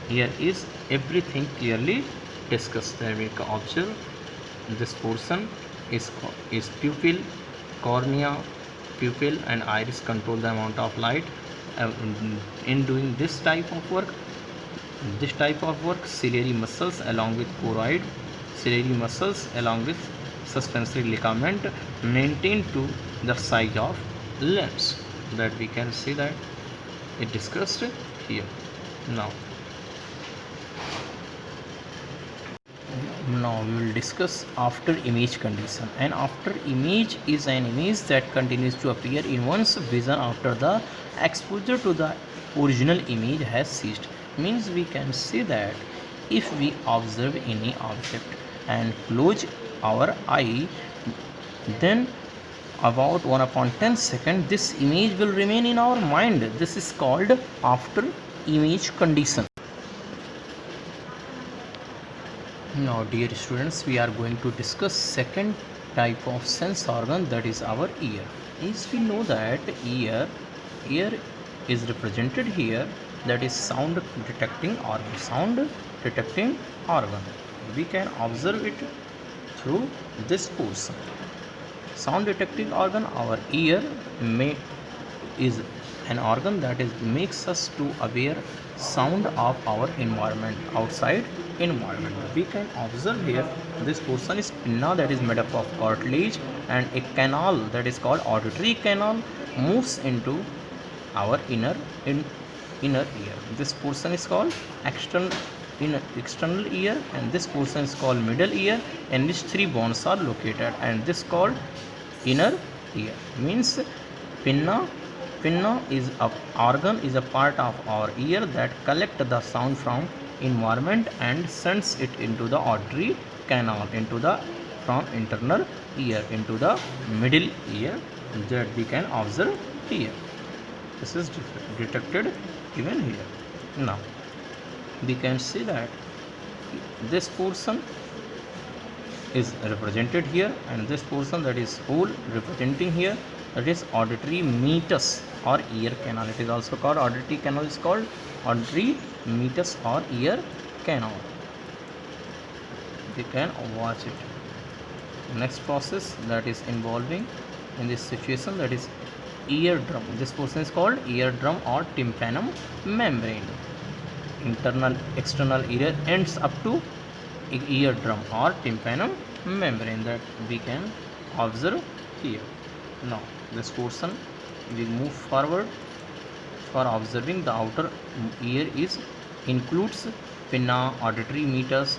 Here is everything clearly discussed. There we can observe this portion is pupil, cornea, pupil and iris control the amount of light. In doing this type of work, ciliary muscles along with choroid, ciliary muscles along with suspensory ligament maintain to the size of lens. That we can see that it discussed here. Now we will discuss after image condition. And after image is an image that continues to appear in one's vision after the exposure to the original image has ceased. Means we can say that if we observe any object and close our eye, then about 1/10 second this image will remain in our mind. This is called after image condition. Now dear students, we are going to discuss second type of sense organ, that is our ear. As we know that ear is represented here, that is sound detecting organ. We can observe it through this portion. Sound detecting organ, our ear is an organ that makes us to aware sound of our environment, outside environment. We can observe here this portion is pinna, that is made up of cartilage, and a canal that is called auditory canal moves into our inner ear. This portion is called external ear, and this portion is called middle ear, in which three bones are located, and this called inner ear. Means pinna is a organ, is a part of our ear that collect the sound from environment and sends it into the auditory canal, from internal ear into the middle ear, that we can observe here. This is detected even here. Now we can see that this portion is represented here, and this portion that is whole representing here, that is auditory meatus or ear canal. It is also called auditory canal, is called auditory meatus or ear canal. We can watch it. Next process that is involving in this situation, that is eardrum. This portion is called eardrum or tympanum membrane. External ear ends up to eardrum or tympanum membrane, that we can observe here. Now this portion we move forward for observing the outer ear includes pinna, auditory meatus,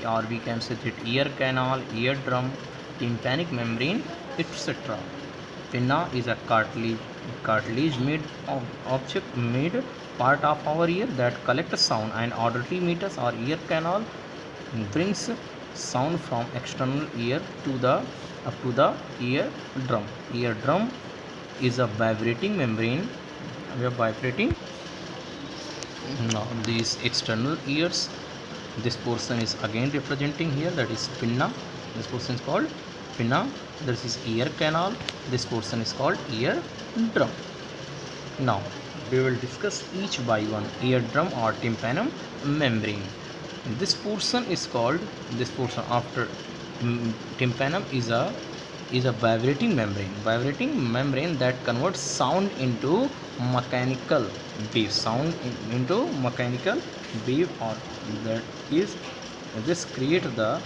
or we can say that ear canal, eardrum, tympanic membrane, etc. Pinna is a cartilage made object made part of our ear that collects sound, and auditory meatus or ear canal brings sound from external ear up to the eardrum. Eardrum is a vibrating membrane. We are vibrating. Now these external ears, this portion is again representing here, that is pinna. This portion is called pinna. This is ear canal. This portion is called eardrum. Now we will discuss each by one. Eardrum or tympanum membrane. This portion is called, this portion after tympanum is a is a vibrating membrane that converts sound into mechanical wave, into mechanical wave, or that is, this create the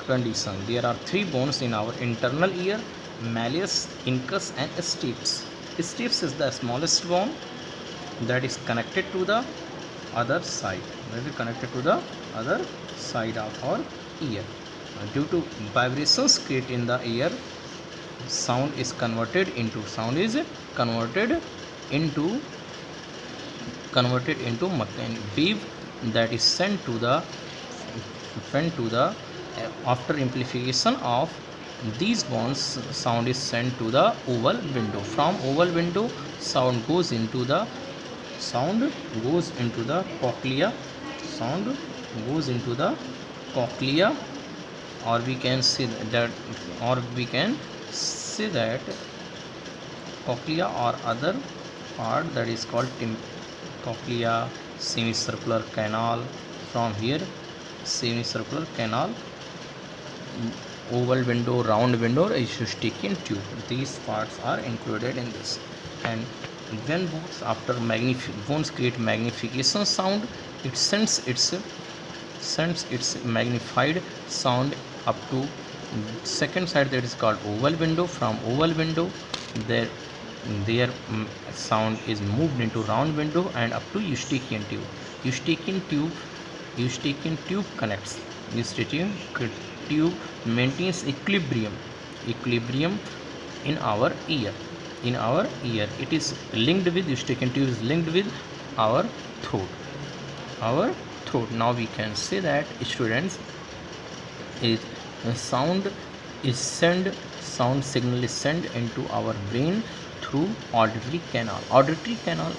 condition. There are three bones in our internal ear: malleus, incus, and stapes. Stapes is the smallest bone that is connected to the other side, of our ear. Due to vibrations created in the ear, sound is converted into mechanical wave that is sent to the after amplification of these bones, sound is sent to the oval window. From oval window, sound goes into the cochlea. Or we can say that cochlea or other part that is called cochlea, semicircular canal. From here, semicircular canal, oval window, round window, Eustachian tube. These parts are included in this. And when bones create magnification sound, it sends its magnified sound up to second side, that is called oval window. From oval window, their sound is moved into round window and up to Eustachian tube. Eustachian tube connects. Eustachian tube maintains equilibrium in our ear. It is linked with Eustachian tube is linked with our throat. Now we can say that, students, sound signal is sent into our brain through auditory canal. Auditory canal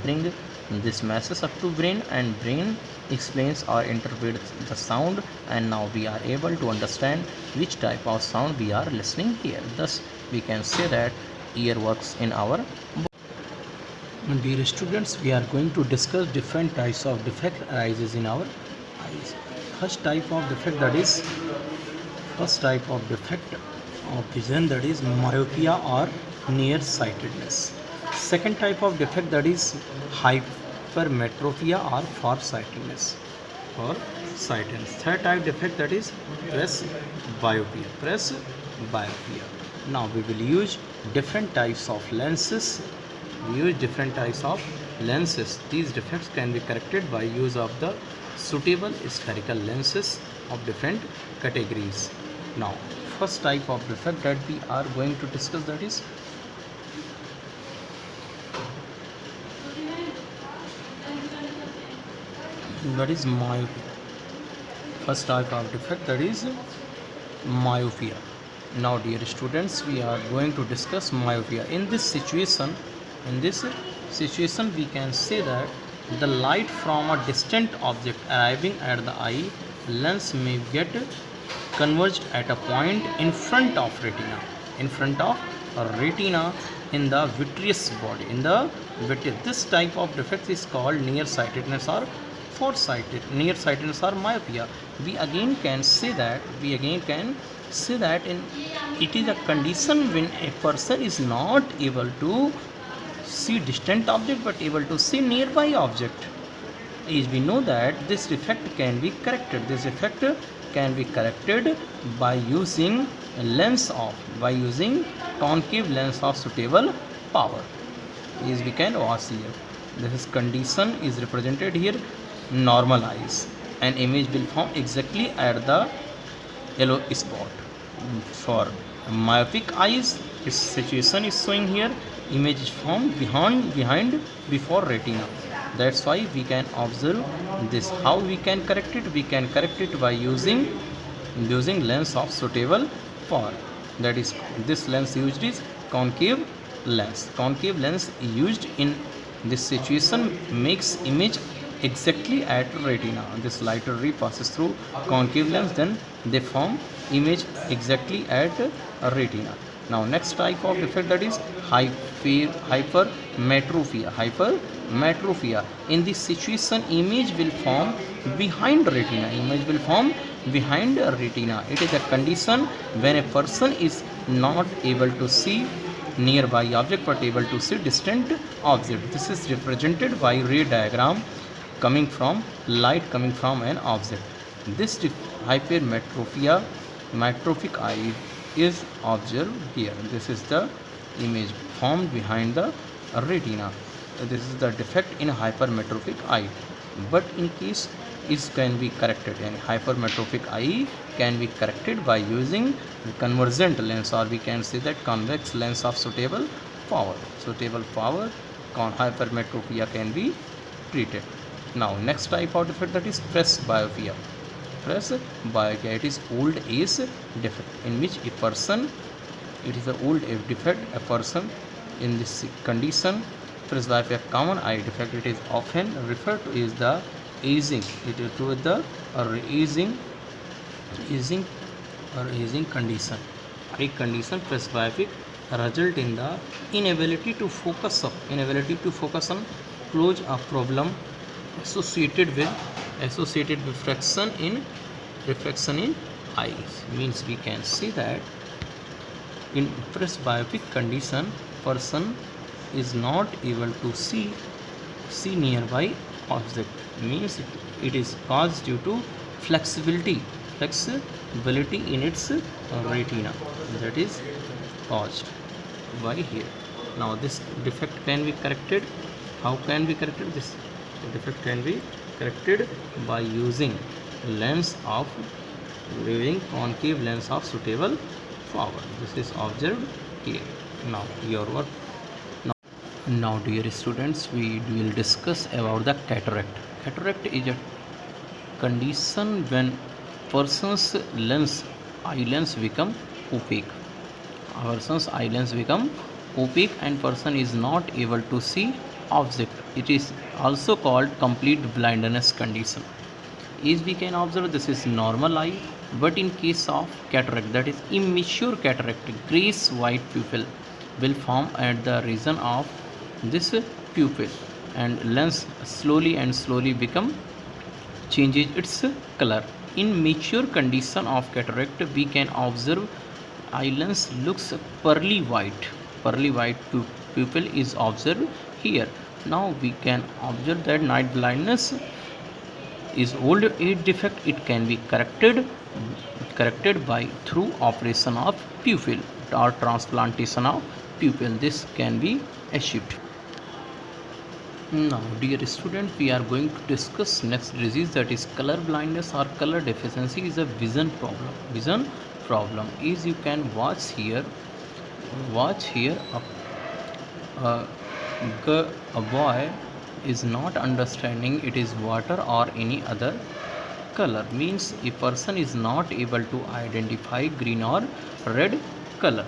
bring this message up to brain, and brain explains or interprets the sound, and now we are able to understand which type of sound we are listening here. Thus we can say that ear works in our body. Dear students, we are going to discuss different types of defect arises in our eyes. First type of defect of vision, that is myopia or nearsightedness. Second type of defect, that is hypermetropia or farsightedness. Third type defect, that is presbyopia. Now we will use different types of lenses. These defects can be corrected by use of the suitable spherical lenses of different categories. Now, first type of defect that we are going to discuss, that is myopia. First type of defect, that is myopia. Now, dear students, we are going to discuss myopia. In this situation, we can say that the light from a distant object arriving at the eye lens may get converged at a point in front of retina, in the vitreous body. This type of defect is called nearsightedness or nearsightedness or myopia. We again can say that it is a condition when a person is not able to see distant object but able to see nearby object. As we know that this defect can be corrected. By using concave lens of suitable power. As we can watch here, this condition is represented here. Normal eyes, an image will form exactly at the yellow spot. For myopic eyes, this situation is showing here. Image is formed before retina. That's why we can observe this. How we can correct it? We can correct it by using lens of suitable power. That is, this lens used is concave lens. Concave lens used in this situation makes image exactly at retina. This light ray passes through concave lens, then they form image exactly at retina. Now next type of defect, that is hypermetropia. In this situation, image will form behind retina. behind the retina. It is a condition when a person is not able to see nearby object but able to see distant object. This is represented by ray diagram coming from light coming from an object. This hypermetropia metrophic eye is observed here. This is the image formed behind the retina. This is the defect in hypermetrophic eye, but in case it can be corrected, and hypermetrophic eye can be corrected by using the convergent lens, or we can say that convex lens of suitable power. Hypermetropia can be treated. Now next type of defect, that is presbyopia. Presbyopia, it is old age defect in which a person, it is an old age defect, a person in this condition, presbyopia common eye defect, it is often referred to as the aging. It is to the aging condition. Eye condition presbyopic result in the inability to focus on close a problem associated with refraction in eyes. Means we can see that in presbyopic condition, person is not able to see nearby object. Means it is caused due to flexibility in its retina, that is caused by here. Now this defect can be corrected. How can be corrected? This defect can be corrected by using concave lens of suitable power. This is observed here. Now your work. Now dear students, we will discuss about the cataract. Cataract is a condition when person's eye lens become opaque. And person is not able to see object. It is also called complete blindness condition. As we can observe, this is normal eye, but in case of cataract, that is immature cataract, grayish white pupil will form at the region of this pupil, and lens slowly become changes its color. In mature condition of cataract, we can observe eye lens looks pearly white pupil is observed here. Now we can observe that night blindness is old age defect. It can be corrected by through operation of pupil or transplantation of pupil. This can be achieved. Now dear student, we are going to discuss next disease, that is color blindness or color deficiency is a vision problem. Is you can watch here a boy is not understanding it is water or any other color. Means a person is not able to identify green or red color.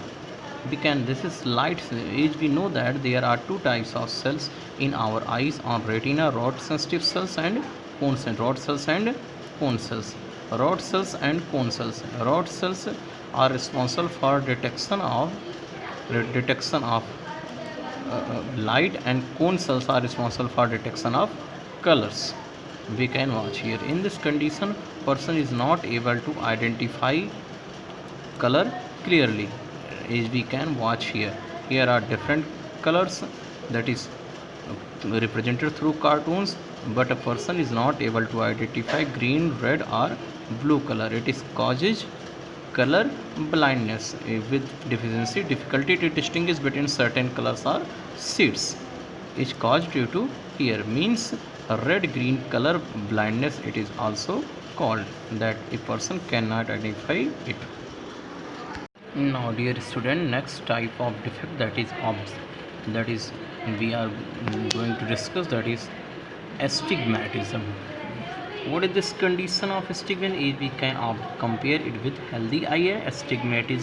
This is light. As we know that there are two types of cells in our eyes on retina: rod sensitive cells and cone cells. Rod cells are responsible for detection of light, and cone cells are responsible for detection of colors. We can watch here. In this condition, person is not able to identify color clearly. As we can watch here are different colors that is represented through cartoons, but a person is not able to identify green, red or blue color. It is causes color blindness. With deficiency, difficulty to distinguish between certain colors or shades is caused due to here. Means red green color blindness, it is also called, that a person cannot identify it. Now dear student, next type of defect, that is we are going to discuss, that is astigmatism. What is this condition of astigmatism? We can compare it with healthy eye. Astigmatic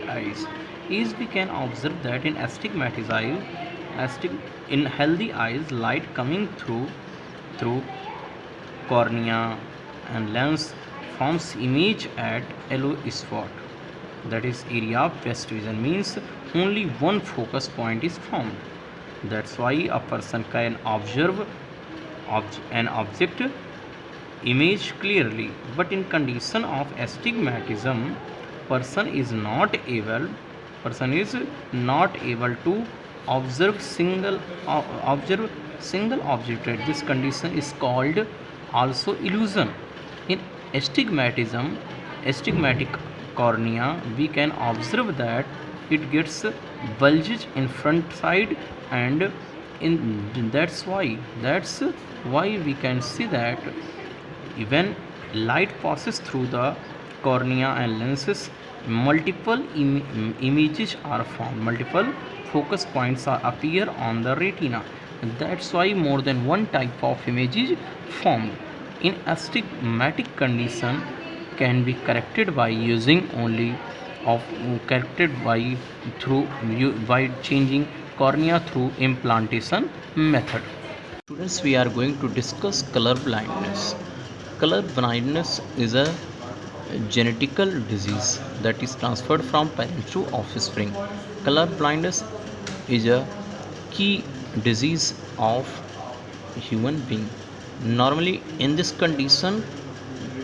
eyes is we can observe that in in healthy eyes, light coming through cornea and lens forms image at yellow spot, that is area of best vision. Means only one focus point is formed. That's why a person can observe an object image clearly, but in condition of astigmatism, person is not able to observe single object. This condition is called also illusion. In astigmatic cornea, we can observe that it gets bulges in front side, and that's why we can see that when light passes through the cornea and lenses, multiple images are formed, multiple focus points appear on the retina. That's why more than one type of image is formed. In astigmatic condition can be corrected by using only of corrected by changing cornea through implantation method. Students, we are going to discuss color blindness. Color blindness is a genetical disease that is transferred from parents to offspring. Color blindness is a key disease of human being. Normally, in this condition,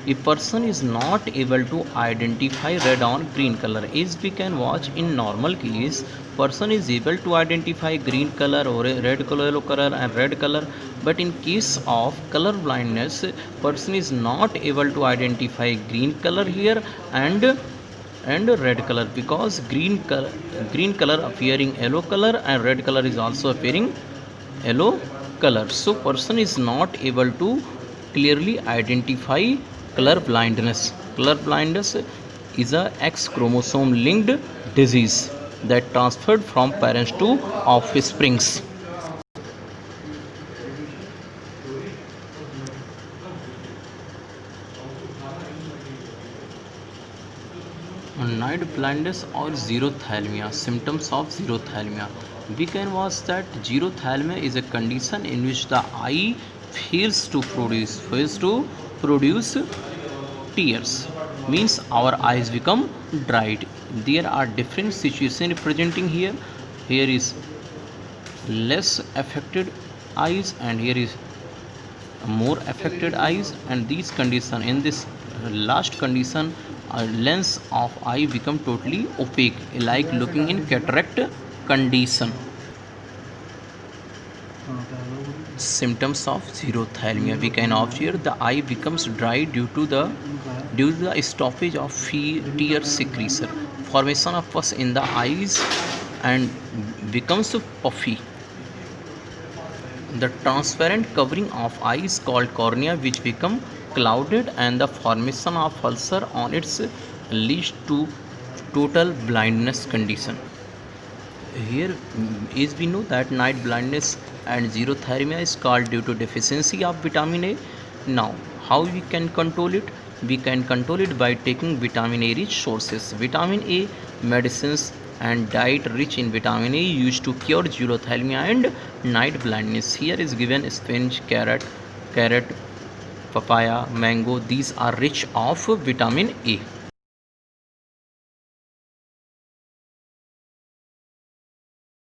a person is not able to identify red or green color. As we can watch in normal case, person is able to identify green color or red color, yellow color and red color, but in case of color blindness, person is not able to identify green color here and red color, because green color appearing yellow color and red color is also appearing yellow color. So person is not able to clearly identify color blindness. Color blindness is a X chromosome linked disease that transferred from parents to offsprings. Night blindness or xerophthalmia. Symptoms of xerophthalmia. We can watch that xerophthalmia is a condition in which the eye fails to produce tears. Means our eyes become dried. There are different situations presenting here. Here is less affected eyes and here is more affected eyes, and these condition, in this last condition, lens of eye become totally opaque, like looking in cataract condition. Symptoms of xerophthalmia. We can observe the eye becomes dry due to the stoppage of tear secretion, formation of pus in the eyes and becomes puffy. The transparent covering of eye is called cornea, which become clouded, and the formation of ulcer on its leads to total blindness condition. Here, as we know that night blindness and xerophthalmia is called due to deficiency of vitamin A. Now, how we can control it? We can control it by taking vitamin A rich sources. Vitamin A medicines and diet rich in vitamin A used to cure xerophthalmia and night blindness. Here is given spinach, carrot, papaya, mango. These are rich of vitamin A.